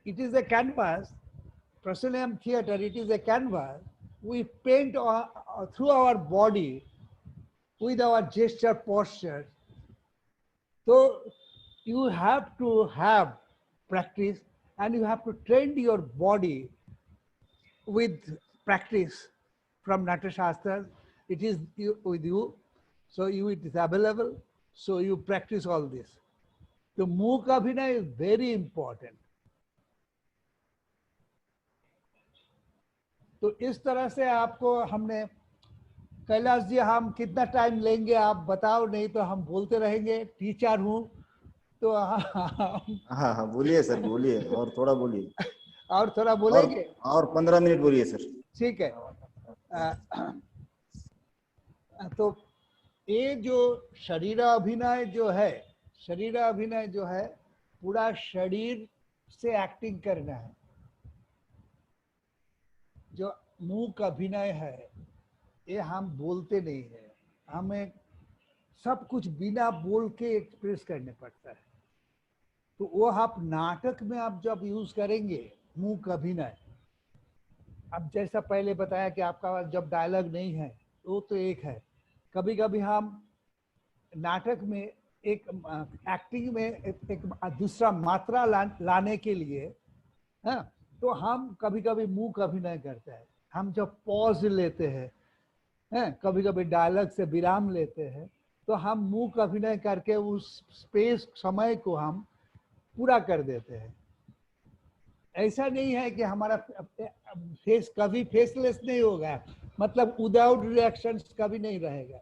it is a canvas. Proscenium theater, it is a canvas. We paint through our body with our gesture, posture. So you have to have practice, and you have to train your body with practice from Natya Shastra. It is with you, so it is available. So you practice all this. The Mukh Abhinay is very important. तो इस तरह से आपको हमने, कैलाश जी हम कितना time लेंगे आप बताओ, नहीं तो हम बोलते रहेंगे, टीचर हूँ तो हाँ हाँ बोलिए सर, बोलिए और थोड़ा बोलिए, और थोड़ा बोलेंगे और 15 मिनट बोलिए सर। ठीक है। तो ये जो शरीर अभिनय जो है, शरीर अभिनय जो है पूरा शरीर से एक्टिंग करना है। जो मूक अभिनय है ये हम बोलते नहीं है, हमें सब कुछ बिना बोल के एक्सप्रेस करने पड़ता है। तो वो आप नाटक में आप जब यूज करेंगे मूक अभिनय, अब जैसा पहले बताया कि आपका जब डायलॉग नहीं है वो तो एक है, कभी कभी हम नाटक में एक एक्टिंग में एक दूसरा मात्रा लाने के लिए, हाँ, तो हम कभी कभी मूक अभिनय करते हैं। हम जब पॉज लेते हैं, कभी कभी डायलॉग से विराम लेते हैं, तो हम मूक अभिनय करके उस स्पेस समय को हम पूरा कर देते हैं। ऐसा नहीं है कि हमारा फेस कभी फेसलेस नहीं होगा, मतलब विदाउट रिएक्शंस कभी नहीं रहेगा,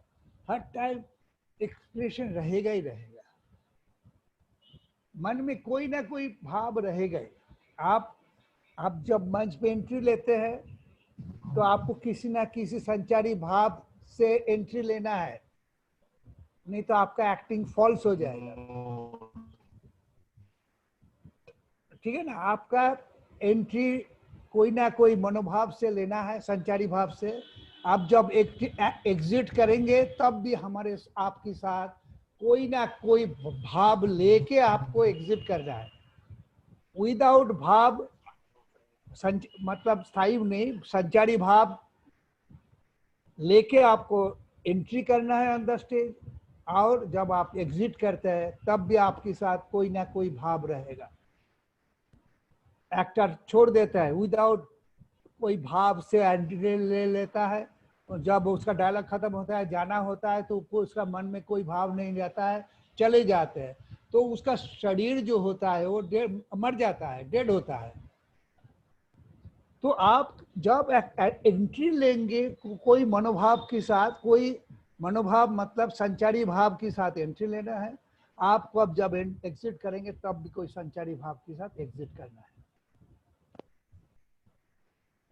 हर टाइम एक्सप्रेशन रहेगा ही रहेगा, मन में कोई ना कोई भाव रहेगा ही। आप जब मंच पे एंट्री लेते हैं तो आपको किसी ना किसी संचारी भाव से एंट्री लेना है, नहीं तो आपका एक्टिंग फॉल्स हो जाएगा। ठीक है ना, आपका एंट्री कोई ना कोई मनोभाव से लेना है, संचारी भाव से। आप जब एग्जिट करेंगे तब भी हमारे आपके साथ कोई ना कोई भाव लेके आपको एग्जिट करना है। विदाउट भाव मतलब स्थायी नहीं, संचारी भाव लेके आपको एंट्री करना है ऑन द स्टेज, और जब आप एग्जिट करते हैं तब भी आपके साथ कोई ना कोई भाव रहेगा। एक्टर छोड़ देता है विदाउट कोई भाव से एंट्री ले लेता है, और जब उसका डायलॉग खत्म होता है, जाना होता है, तो उसका मन में कोई भाव नहीं रहता है, चले जाते हैं, तो उसका शरीर जो होता है वो मर जाता है, डेड होता है। तो आप जब एंट्री लेंगे कोई मनोभाव के साथ, कोई मनोभाव मतलब संचारी भाव के साथ एंट्री लेना है आपको। अब जब एग्जिट करेंगे तब भी कोई संचारी भाव के साथ एग्जिट करना है।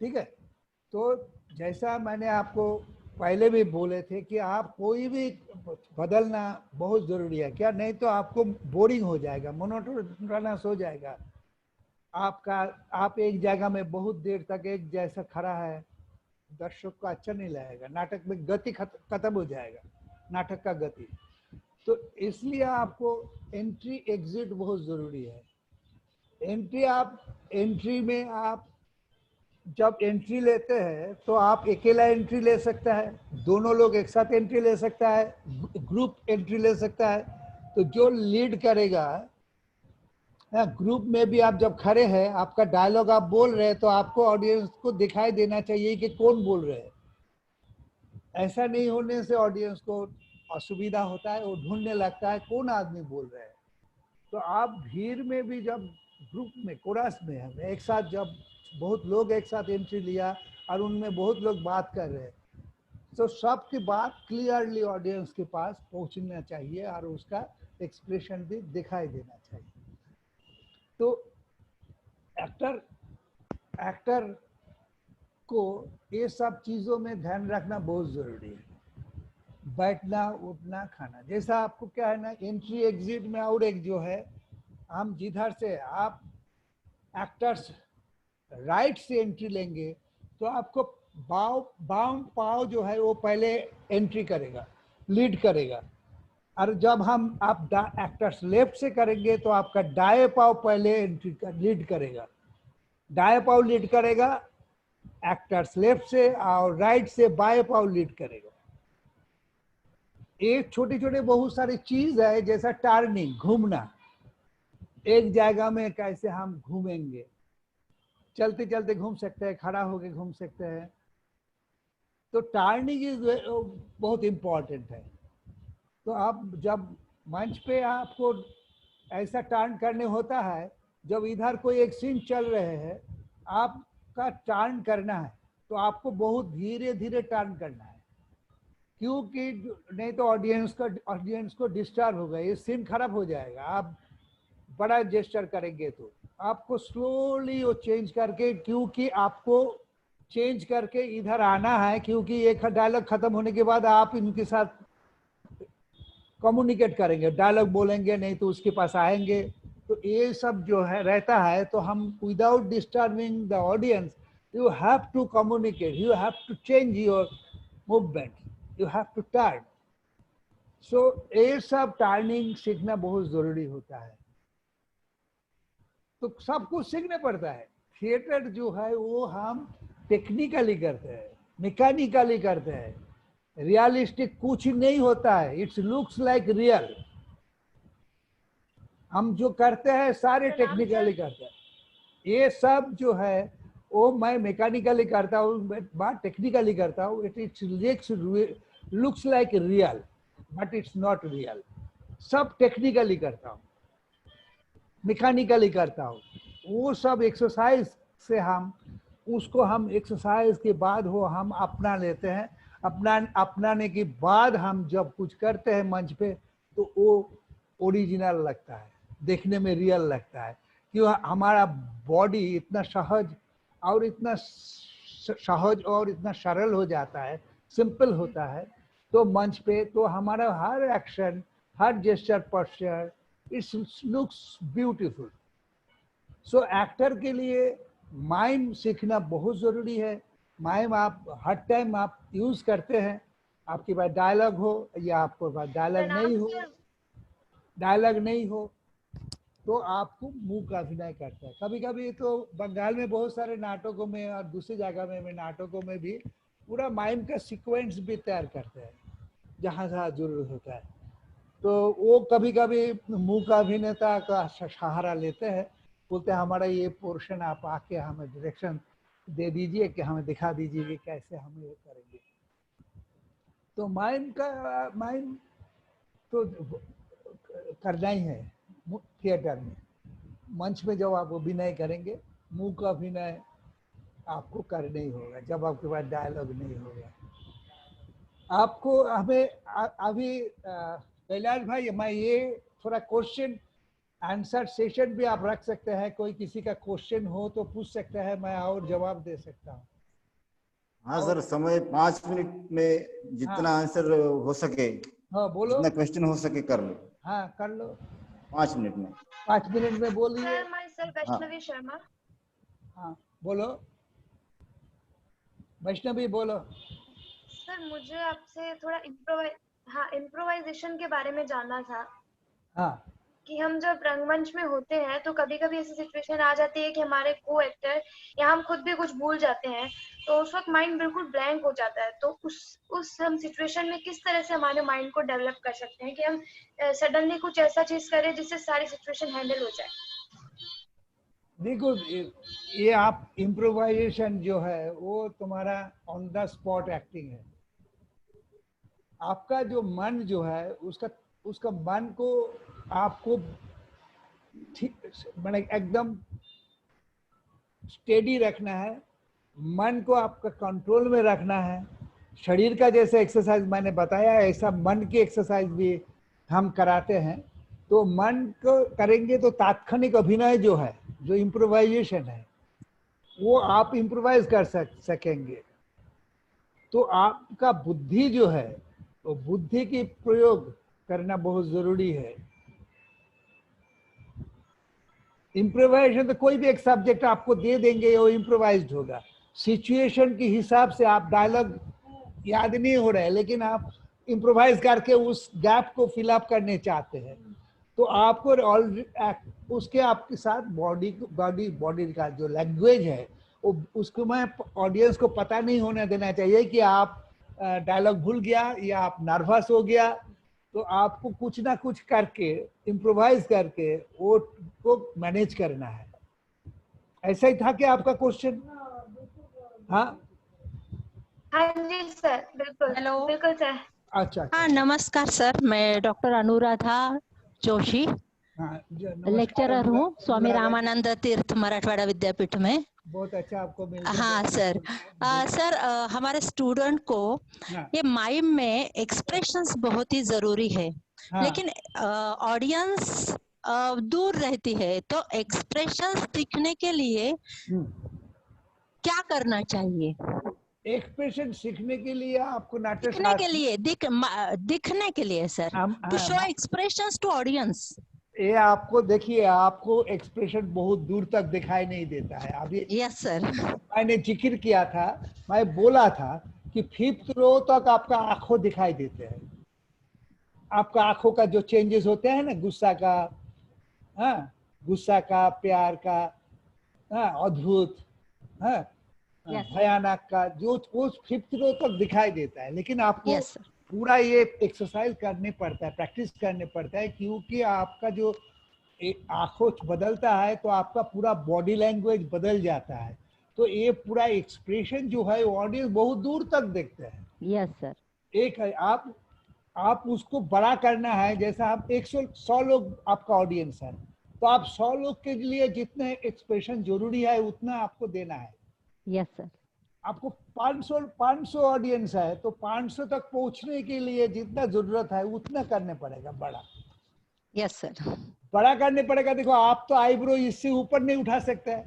ठीक है, तो जैसा मैंने आपको पहले भी बोले थे कि आप कोई भी बदलना बहुत जरूरी है, क्या नहीं तो आपको बोरिंग हो जाएगा, मोनोटोनस हो जाएगा आपका। आप एक जगह में बहुत देर तक एक जैसा खड़ा है, दर्शक को अच्छा नहीं लगेगा, नाटक में गति खत्म हो जाएगा, नाटक का गति। तो इसलिए आपको एंट्री एग्जिट बहुत जरूरी है। एंट्री में आप जब एंट्री लेते हैं तो आप अकेला एंट्री ले सकता है, दोनों लोग एक साथ एंट्री ले सकता है, ग्रुप एंट्री ले सकता है। तो जो लीड करेगा, ग्रुप में भी आप जब खड़े हैं, आपका डायलॉग आप बोल रहे हैं, तो आपको ऑडियंस को दिखाई देना चाहिए कि कौन बोल रहे हैं। ऐसा नहीं होने से ऑडियंस को असुविधा होता है, वो ढूंढने लगता है कौन आदमी बोल रहे हैं। तो आप भीड़ में भी जब ग्रुप में कोरस में हम एक साथ, जब बहुत लोग एक साथ एंट्री लिया और उनमें बहुत लोग बात कर रहे हैं, तो सबकी बात क्लियरली ऑडियंस के पास पहुंचना चाहिए और उसका एक्सप्रेशन भी दिखाई देना चाहिए। तो एक्टर को ये सब चीज़ों में ध्यान रखना बहुत ज़रूरी है। बैठना, उठना, खाना, जैसा आपको क्या है ना, एंट्री एग्जिट में और एक जो है, हम जिधर से आप एक्टर्स राइट से एंट्री लेंगे तो आपको बाउंड पाव जो है वो पहले एंट्री करेगा, लीड करेगा। और जब आप एक्टर्स लेफ्ट से करेंगे तो आपका दाएं पाव पहले एंट्री लीड करेगा। दाएं पाव लीड करेगा एक्टर्स लेफ्ट से और राइट से बाएं पाव लीड करेगा। एक छोटे छोटे बहुत सारी चीज है, जैसा टर्निंग, घूमना, एक जगह में कैसे हम घूमेंगे, चलते चलते घूम सकते हैं, खड़ा होके घूम सकते हैं। तो टर्निंग इज बहुत इंपॉर्टेंट है। तो आप जब मंच पे आपको ऐसा टर्न करने होता है, जब इधर कोई एक सीन चल रहे हैं, आपका टर्न करना है तो आपको बहुत धीरे धीरे टर्न करना है, क्योंकि नहीं तो ऑडियंस को डिस्टर्ब होगा, ये सीन खराब हो जाएगा। आप बड़ा जेस्चर करेंगे तो आपको स्लोली वो चेंज करके, क्योंकि आपको चेंज करके इधर आना है, क्योंकि एक डायलॉग खत्म होने के बाद आप इनके साथ कम्युनिकेट करेंगे, डायलॉग बोलेंगे, नहीं तो उसके पास आएंगे। तो ये सब जो है रहता है, तो हम without disturbing the audience you have to communicate, you have to change your movement, you have to turn. So ये सब टर्निंग सीखना बहुत जरूरी होता है। तो सब कुछ सीखना पड़ता है। थिएटर जो है वो हम टेक्निकली करते हैं, मैकेनिकली करते हैं, रियलिस्टिक कुछ नहीं होता है। It's looks like real. हम जो करते हैं सारे टेक्निकली करते हैं। ये सब जो है वो मैं मैकेनिकली करता हूँ, बात टेक्निकली करता हूँ। It looks like real but it's not real. सब टेक्निकली करता हूँ, मैकेनिकली करता हूँ। वो सब एक्सरसाइज से हम उसको हम एक्सरसाइज के बाद हो हम अपना लेते हैं। अपनाने के बाद हम जब कुछ करते हैं मंच पे तो वो ओरिजिनल लगता है, देखने में रियल लगता है। क्यों हमारा बॉडी इतना सहज और इतना सरल हो जाता है, सिंपल होता है। तो मंच पे तो हमारा हर एक्शन, हर gesture, posture, it looks beautiful. So actor के लिए माइम सीखना बहुत जरूरी है। माइम आप हर टाइम आप यूज करते हैं, आपके पास डायलॉग हो या आपके पास डायलॉग नहीं हो तो आपको मुंह का अभिनय करता है। कभी कभी तो बंगाल में बहुत सारे नाटकों में और दूसरी जगह में नाटकों में भी पूरा माइम का सीक्वेंस भी तैयार करते हैं जहाँ जहाँ जरूरत होता है। तो वो कभी कभी मुंह का अभिनेता का सहारा लेते हैं, बोलते हैं हमारा ये पोर्शन आप आके हमें डायरेक्शन दे दीजिए कि हमें दिखा दीजिए कि कैसे हम ये करेंगे। तो माइम तो करना ही है थिएटर में। मंच में जब आप अभिनय करेंगे, मुंह का अभिनय आपको करना ही होगा जब आपके पास डायलॉग नहीं होगा। आपको हमें अभी कैलाश भाई, मैं ये थोड़ा क्वेश्चन आंसर सेशन भी आप रख सकते हैं। कोई किसी का क्वेश्चन हो तो पूछ सकते हैं, मैं और जवाब दे सकता हूँ। हाँ सर, समय 5 मिनट में जितना आंसर हो सके, हाँ बोलो, जितना क्वेश्चन हो सके कर लो। हाँ कर लो 5 मिनट में। 5 मिनट में बोलिए। सर वैष्णवी शर्मा। हाँ बोलो वैष्णवी, बोलो। सर मुझे आपसे थोड़ा इम्प्रोवाइजेशन के बारे में जानना था। हाँ, कि हम जब रंगमंच में होते हैं तो कभी कभी ऐसी सिचुएशन आ जाती है कि हमारे को एक्टर या हम खुद भी कुछ भूल जाते हैं, तो उस वक्त माइंड बिल्कुल ब्लैंक हो जाता है। तो उस हम सिचुएशन में किस तरह से हमारे माइंड को डेवलप कर सकते हैं कि हम सडनली कुछ ऐसा चीज करें जिससे सारी सिचुएशन हैंडल हो जाए। देखो ये आप इम्प्रोवाइजेशन जो है वो तुम्हारा ऑन द स्पॉट एक्टिंग है। आपका जो मन जो है उसका मन को आपको मैंने एकदम स्टेडी रखना है, मन को आपका कंट्रोल में रखना है। शरीर का जैसे एक्सरसाइज मैंने बताया ऐसा मन की एक्सरसाइज भी हम कराते हैं। तो मन को करेंगे तो तात्क्षणिक अभिनय जो है, जो इम्प्रोवाइजेशन है, वो आप इम्प्रोवाइज कर सकेंगे। तो आपका बुद्धि जो है तो बुद्धि की प्रयोग करना बहुत जरूरी है। इम्प्रोवाइजेशन तो कोई भी एक सब्जेक्ट आपको दे देंगे वो इम्प्रोवाइज्ड होगा। सिचुएशन के हिसाब से आप डायलॉग याद नहीं हो रहे हैं लेकिन आप इम्प्रोवाइज करके उस गैप को फिल अप करने चाहते हैं, तो आपको उसके आपके साथ बॉडी का जो लैंग्वेज है वो उसको मैं ऑडियंस को पता नहीं होने देना चाहिए कि आप डायलॉग भूल गया या आप नर्वस हो गया। तो आपको कुछ ना कुछ करके इम्प्रोवाइज करके वो को मैनेज करना है। ऐसा ही था कि आपका क्वेश्चन? हाँ हाँ जी सर, बिल्कुल। हेलो। बिल्कुल सर। अच्छा। हाँ नमस्कार सर, मैं डॉक्टर अनुराधा जोशी, लेक्चरर हूँ स्वामी रामानंद तीर्थ मराठवाड़ा विद्यापीठ में। बहुत अच्छा आपको मिल गया। हाँ सर। सर हमारे स्टूडेंट को ये माइम में एक्सप्रेशंस बहुत ही जरूरी है। लेकिन ऑडियंस दूर रहती है, तो एक्सप्रेशंस दिखने के लिए क्या करना चाहिए? एक्सप्रेशन सीखने के लिए आपको नाट्य दिखने के लिए दिखने के लिए sir, to show expressions to audience. ये आपको देखिए, आपको एक्सप्रेशन बहुत दूर तक दिखाई नहीं देता है। अभी यस सर, मैंने जिक्र किया था, मैं बोला था कि 5th रो तक आपका आंखों दिखाई देते हैं। आपका आंखों का जो चेंजेस होते हैं ना, गुस्सा का, हाँ, गुस्सा का, प्यार का, हाँ, अद्भुत, हाँ, भयानक का, जो वो 5th रो तक दिखाई देता है। लेकिन आपको पूरा ये एक्सरसाइज करने पड़ता है, प्रैक्टिस करने पड़ता है, क्योंकि आपका जो आंखों बदलता है तो आपका पूरा बॉडी लैंग्वेज बदल जाता है। तो ये पूरा एक्सप्रेशन जो है ऑडियंस बहुत दूर तक देखते हैं। Yes sir. एक है आप उसको बड़ा करना है। जैसा आप 100 लोग आपका ऑडियंस है, तो आप 100 लोग के लिए जितने एक्सप्रेशन जरूरी है उतना आपको देना है। Yes sir. आपको 500 ऑडियंस है, तो 500 तक पहुंचने के लिए जितना जरूरत है उतना करने पड़ेगा बड़ा। Yes sir. बड़ा करने पड़ेगा। देखो, आप तो आईब्रो इससे ऊपर नहीं उठा सकते हैं,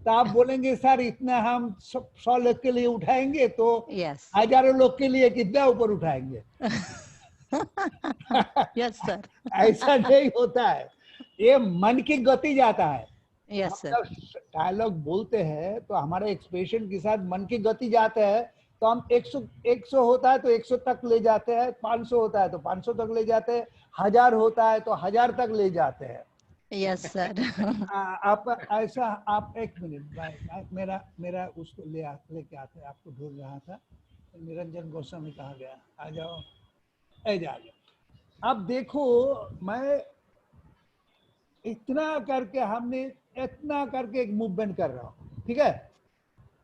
तो आप बोलेंगे सर इतना हम 100 लोग के लिए उठाएंगे, तो हजारों लोग के लिए कितना ऊपर उठाएंगे? Yes sir. ऐसा नहीं होता है, ये मन की गति जाता है। Yes sir. डायलॉग बोलते हैं तो हमारे एक्सप्रेशन के साथ मन की गति जाते हैं, तो हम 100 होता है तो 100 तक ले जाते हैं, 500 होता है तो 500 तक ले जाते हैं, 1000 होता है तो 1000 तक ले जाते हैं। Yes sir. आप ऐसा, आप एक मिनट, मेरा उसको लेके आते हैं, आपको ढूंढ रहा था। निरंजन गोस्वामी कहाँ गया? आ जाओ, अब देखो, मैं इतना करके इतना करके एक मूवमेंट कर रहा हूँ, ठीक है?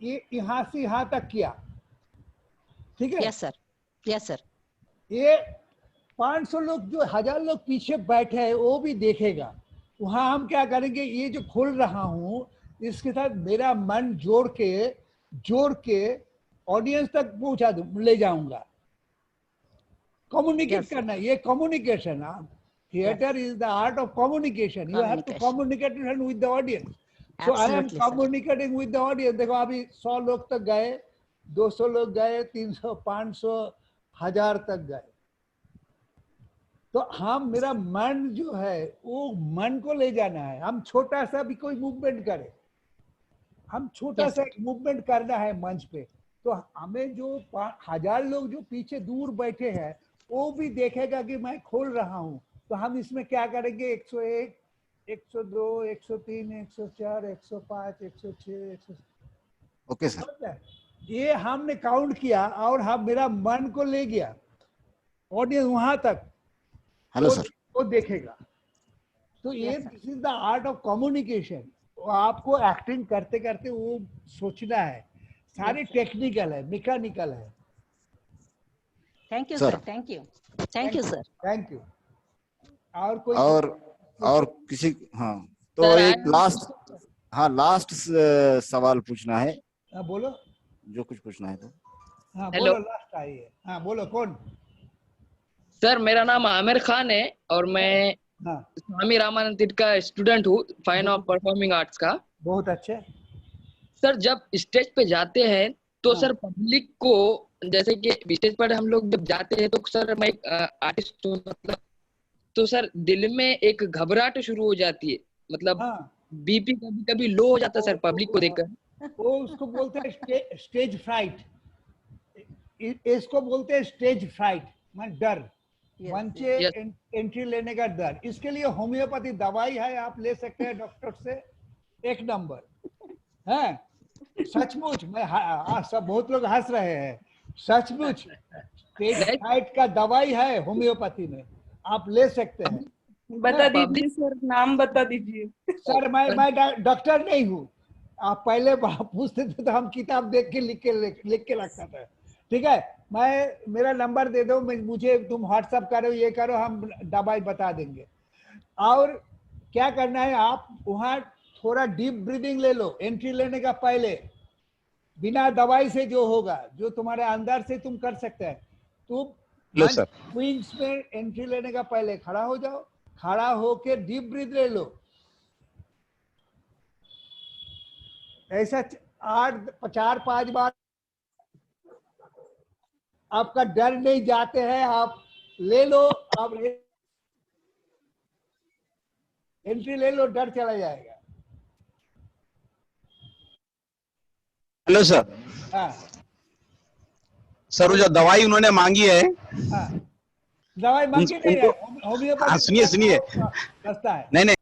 ये यहाँ से यहाँ तक किया, ठीक है? Yes sir. Yes sir. ये 500 लोग, जो 1000 लोग पीछे बैठे हैं, वो भी देखेगा। वहां हम क्या करेंगे, ये जो खोल रहा हूँ इसके साथ मेरा मन जोड़ के ऑडियंस तक पहुंचा दूं, ले जाऊंगा। कम्युनिकेट करना, ये communication. Theater is the art of communication. You have to communicate with the audience. So I am communicating with the audience. देखो, अभी 100 लोग तक गए, 200 लोग गए, 300, 500, 1000 तक गए। तो हम, मेरा मन जो है वो मन को ले जाना है। हम छोटा सा भी कोई मूवमेंट करें, हम छोटा सा मूवमेंट करना है मंच पे, तो हमें जो 1000 लोग जो पीछे दूर बैठे हैं वो भी देखेगा कि मैं खोल रहा हूँ। तो हम इसमें क्या करेंगे, 101, 102, 103, 104, 105, 106, 107। Okay sir. ये हमने काउंट किया और हम, मेरा मन को ले गया ऑडियंस वहां तक। Hello sir. वो देखेगा। तो ये this is the art of communication. आपको एक्टिंग करते करते वो सोचना है, सारे टेक्निकल है, मैकेनिकल है। Thank you sir. Thank you. Thank you sir. Thank you. और कोई और किसी? हाँ, तो एक लास्ट सवाल पूछना है। हाँ बोलो, जो कुछ पूछना है तो। हाँ बोलो, लास्ट आई है। हाँ बोलो, कौन? सर मेरा नाम आमिर खान है और मैं स्वामी रामानंद तीर्थ का स्टूडेंट हूँ, फाइन ऑफ परफॉर्मिंग आर्ट्स का। बहुत अच्छे। सर जब स्टेज पे जाते हैं तो सर पब्लिक को, जैसे कि स्टेज पर हम लोग जब जाते हैं तो सर मैं एक आर्टिस्ट हूँ, मतलब तो सर दिल में एक घबराहट शुरू हो जाती है, मतलब बीपी कभी कभी लो हो जाता है सर पब्लिक को देखकर। वो उसको बोलते हैं स्टेज फ्राइट। इसको बोलते हैं स्टेज फ्राइट, मतलब डर। मंचे एंट्री लेने का डर, इसके लिए होम्योपैथी दवाई है, आप ले सकते हैं डॉक्टर से, 1 नंबर है। सचमुच मैं सब बहुत लोग हंस रहे हैं, सचमुच पेट का दवाई है होम्योपैथी में, आप ले सकते हैं। बता दीजिए सर, नाम बता दीजिए। सर मैं डॉक्टर नहीं हूँ, आप पहले पूछते थे तो हम किताब देख के लिख के रखता था। ठीक है, मेरा नंबर दे दो, मुझे तुम व्हाट्सअप करो, ये करो, हम दवाई बता देंगे। और क्या करना है, आप वहाँ थोड़ा डीप ब्रीदिंग ले लो एंट्री लेने का पहले, बिना दवाई से जो होगा, जो तुम्हारे अंदर से तुम कर सकते हैं। तुम विंग्स में एंट्री लेने का पहले खड़ा हो जाओ, खड़ा होके डीप ब्रीथ ले लो, ऐसा 4-5 बार। आपका डर नहीं जाते हैं, आप ले लो, आप एंट्री ले लो, डर चला जाएगा। Hello sir. हाँ सर, वो जो दवाई उन्होंने मांगी है, हाँ, दवाई मांगी नहीं है, होम्योपैथी सुनिए सस्ता है। नहीं,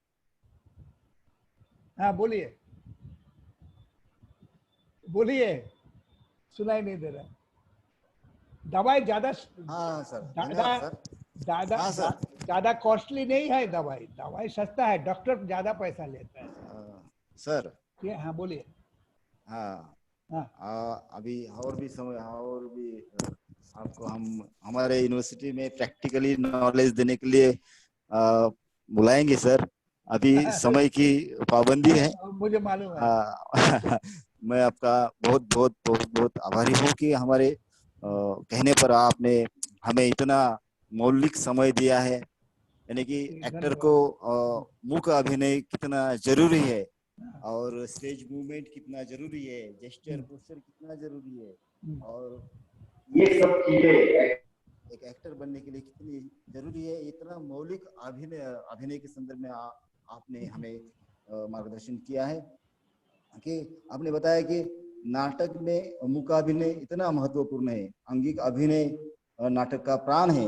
हाँ बोलिए, सुनाई नहीं दे रहा। दवाई ज्यादा ज्यादा कॉस्टली नहीं है, दवाई सस्ता है, डॉक्टर ज्यादा पैसा लेता है सर। हाँ बोलिए। हाँ अभी और भी आपको हम हमारे यूनिवर्सिटी में प्रैक्टिकली नॉलेज देने के लिए बुलाएंगे सर। अभी समय की पाबंदी है, मुझे मालूम है। मैं आपका बहुत आभारी हूँ कि हमारे कहने पर आपने हमें इतना मौलिक समय दिया है। यानी कि एक्टर को मुख अभिनय कितना जरूरी है और स्टेज मूवमेंट कितना जरूरी है, जेस्चर पोस्चर कितना जरूरी है, और ये सब चीजें एक एक्टर बनने के लिए कितनी जरूरी है, इतना मौलिक अभिनय के संदर्भ में आपने हमें मार्गदर्शन किया है। कि आपने बताया कि नाटक में मुकाभिनय इतना महत्वपूर्ण है, अंगिक अभिनय नाटक का प्राण है,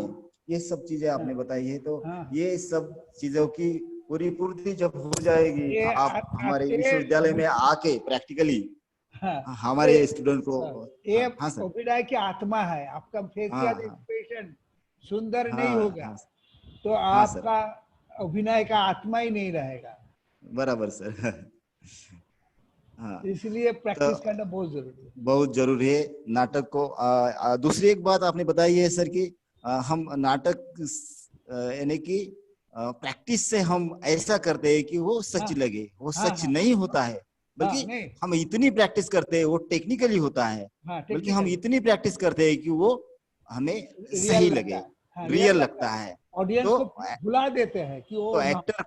ये सब चीजें आपने बताई है। तो ये सब चीजों की पूरी पूर्ति जब हो जाएगी, आप हमारे विश्वविद्यालय में आके प्रैक्टिकली हमारे स्टूडेंट को, ये अभिनय की आत्मा है, आपका फेशियल एक्सप्रेशन सुंदर नहीं होगा तो आपका अभिनय का आत्मा ही नहीं रहेगा। बराबर सर। हाँ, इसलिए प्रैक्टिस करना बहुत जरूरी है नाटक को। दूसरी एक बात आपने बताई है सर कि हम नाटक यानी कि प्रैक्टिस से हम ऐसा करते हैं कि वो सच लगे, वो सच नहीं होता है, बल्कि हम इतनी प्रैक्टिस करते हैं वो टेक्निकली होता है, बल्कि हम इतनी प्रैक्टिस करते हैं कि वो हमें सही लगे, रियल लगता है। ऑडियंस को भुला देते हैं कि वो, तो एक्टर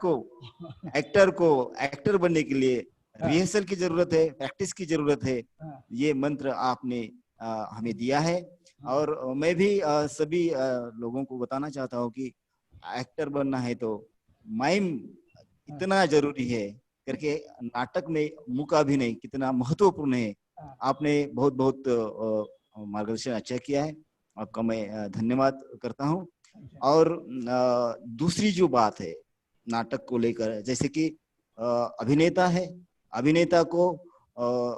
को एक्टर बनने के लिए रिहर्सल की जरूरत है, प्रैक्टिस की जरूरत है। ये मंत्र आपने हमें दिया है। और मैं भी सभी लोगों को बताना चाहता हूँ कि एक्टर बनना है तो माइम इतना जरूरी है करके, नाटक में मुकाभिनय कितना महत्वपूर्ण है। आपने बहुत मार्गदर्शन अच्छा किया है, आपका मैं धन्यवाद करता हूँ। और दूसरी जो बात है नाटक को लेकर, जैसे कि अभिनेता है, अभिनेता को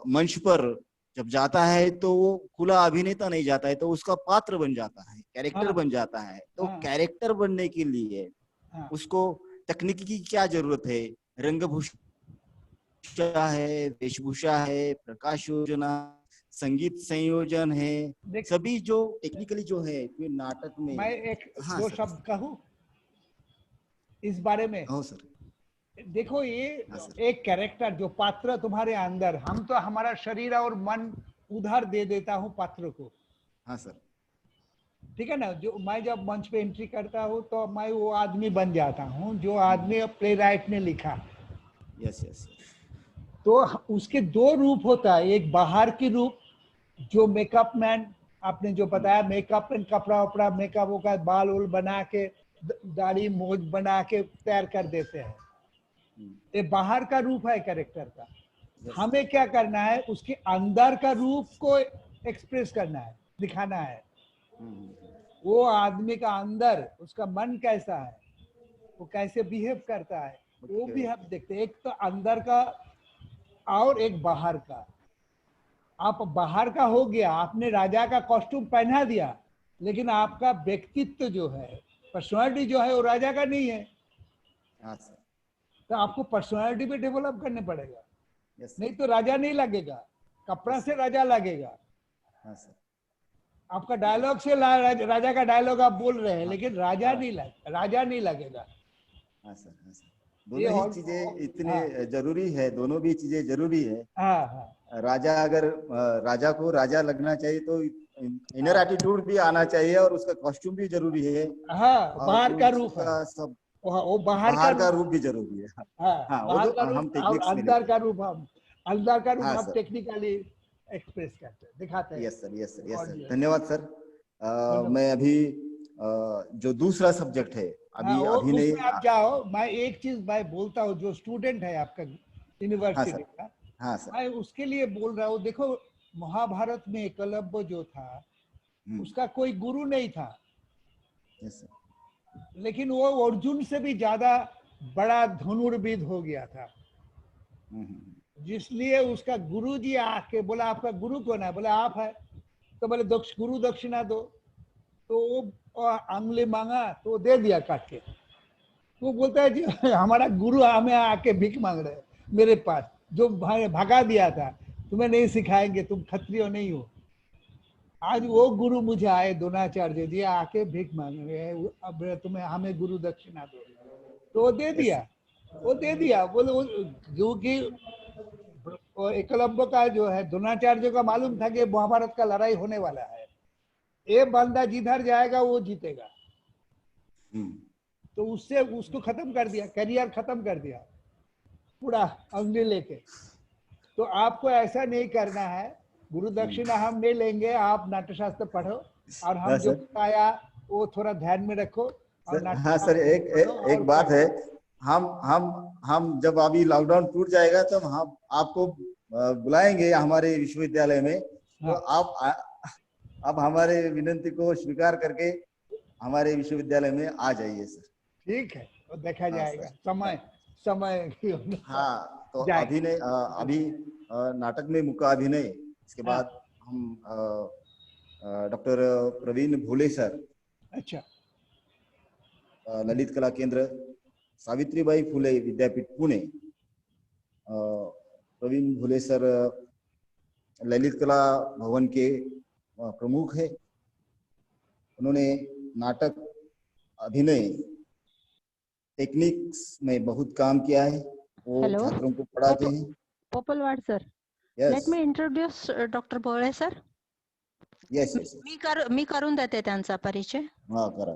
मंच पर जब जाता है तो वो खुला अभिनेता नहीं जाता है, तो उसका पात्र बन जाता है, कैरेक्टर बन जाता है। तो कैरेक्टर बनने के लिए उसको तकनीक की क्या जरूरत है? रंगभूषा है, वेशभूषा है, प्रकाश योजना, संगीत संयोजन है, सभी जो टेक्निकली जो है नाटक में। मैं दो शब्द कहूँ इस बारे में। हाँ सर। देखो, ये एक कैरेक्टर जो पात्र तुम्हारे अंदर, हम तो हमारा शरीर और मन उधर दे देता हूँ पात्र को। हाँ सर। ठीक है ना। जो मैं जब मंच पे एंट्री करता हूँ तो मैं वो आदमी बन जाता हूँ जो आदमी प्ले राइट ने लिखा। यस। तो उसके 2 रूप होता है, एक बाहर की रूप जो मेकअप मैन, आपने जो बताया मेकअप एंड कपड़ा वपड़ा, मेकअप होगा, बाल वोल बना के, दाढ़ी मोज बना के तैयार कर देते हैं, ये बाहर का रूप है कैरेक्टर का। हमें क्या करना है, उसके अंदर का रूप को एक्सप्रेस करना है, दिखाना है। वो आदमी का अंदर उसका मन कैसा है, वो कैसे बिहेव करता है, वो भी हम देखते हैं। एक तो अंदर का और एक बाहर का। आप बाहर का हो गया, आपने राजा का कॉस्ट्यूम पहना दिया, लेकिन आपका व्यक्तित्व जो है, पर्सनालिटी जो है, वो राजा का नहीं है। हाँ सर। तो आपको पर्सनालिटी भी डेवलप करने पड़ेगा, यस नहीं तो राजा नहीं लगेगा। कपड़ा से राजा लगेगा। हाँ सर। आपका डायलॉग से राजा का डायलॉग आप बोल रहे हैं, लेकिन राजा नहीं लगेगा। हाँ सर, हाँ सर। दोनों ही चीजें इतने जरूरी है, दोनों भी चीजें जरूरी है। हाँ हाँ। राजा अगर राजा को राजा लगना चाहिए तो इनर एटीट्यूड भी आना चाहिए और उसका कॉस्ट्यूम भी जरूरी है। हाँ, बाहर का रूप है, सब वो बाहर का रूप भी जरूरी है। हाँ, वो तो हम टेक्निक्स में अंदर का रूप हम टेक्निकली एक्सप्रेस करते हैं, दिखाते हैं। Yes sir, yes sir, yes sir. धन्यवाद सर। मैं अभी जो दूसरा सब्जेक्ट है अभी नहीं आप जाओ। मैं एक चीज मैं बोलता हूँ, जो स्टूडेंट है आपका यूनिवर्सिटी का, हाँ सर, मैं उसके लिए बोल रहा हूँ। देखो, महाभारत में एकलव्य जो था, उसका कोई गुरु नहीं था। Yes sir. लेकिन वो अर्जुन से भी ज्यादा बड़ा धनुर्विद हो गया था, जिसलिए उसका गुरु जी आके बोला, आपका गुरु कौन है? बोला आप है। तो बोले गुरु दक्षिणा दो। तो वो अंगुली मांगा तो दे दिया काट के। वो बोलता है जी हमारा गुरु हमें आके भीख मांग रहे मेरे पास, जो भगा दिया था, तुम्हें नहीं सिखाएंगे, तुम क्षत्रिय नहीं हो। आज वो गुरु मुझे आए, द्रोणाचार्य जी आके भीख मांग रहे हैं, अब तुम्हें हमें गुरु दक्षिणा दो। तो वो दे दिया। बोले क्योंकि एकलव्य का जो है, द्रोणाचार्य का मालूम था कि महाभारत का लड़ाई होने वाला है, ये बंदा जिधर जाएगा वो जीतेगा। तो उससे उसको खत्म कर दिया, करियर खत्म कर दिया पूरा अंगली लेके। तो आपको ऐसा नहीं करना है। गुरु दक्षिणा हम नहीं लेंगे, आप नाट्यशास्त्र पढ़ो और हम जो बताया वो थोड़ा ध्यान में रखो। हाँ सर, एक बात है, हम जब अभी लॉकडाउन टूट जाएगा तो हम आपको बुलाएंगे हमारे विश्वविद्यालय में। तो आप हमारे विनंती को स्वीकार करके हमारे विश्वविद्यालय में आ जाइए सर। ठीक है, तो देखा जाएगा समय। हाँ, तो अभी नाटक में मुका अभिनय, इसके बाद हम डॉक्टर प्रवीण भोले सर, अच्छा, ललित कला केंद्र सावित्रीबाई फुले विद्यापीठ पुणे। प्रवीण भोले सर ललित कला भवन के प्रमुख है। उन्होंने नाटक, अभिनय, टेक्निक्स में बहुत काम किया है। वो छात्रों को पढ़ाते हैं। Popalwad sir, let me introduce doctor Bhole sir. Yes, मी करून देते त्यांचा परिचय. हाँ, करा.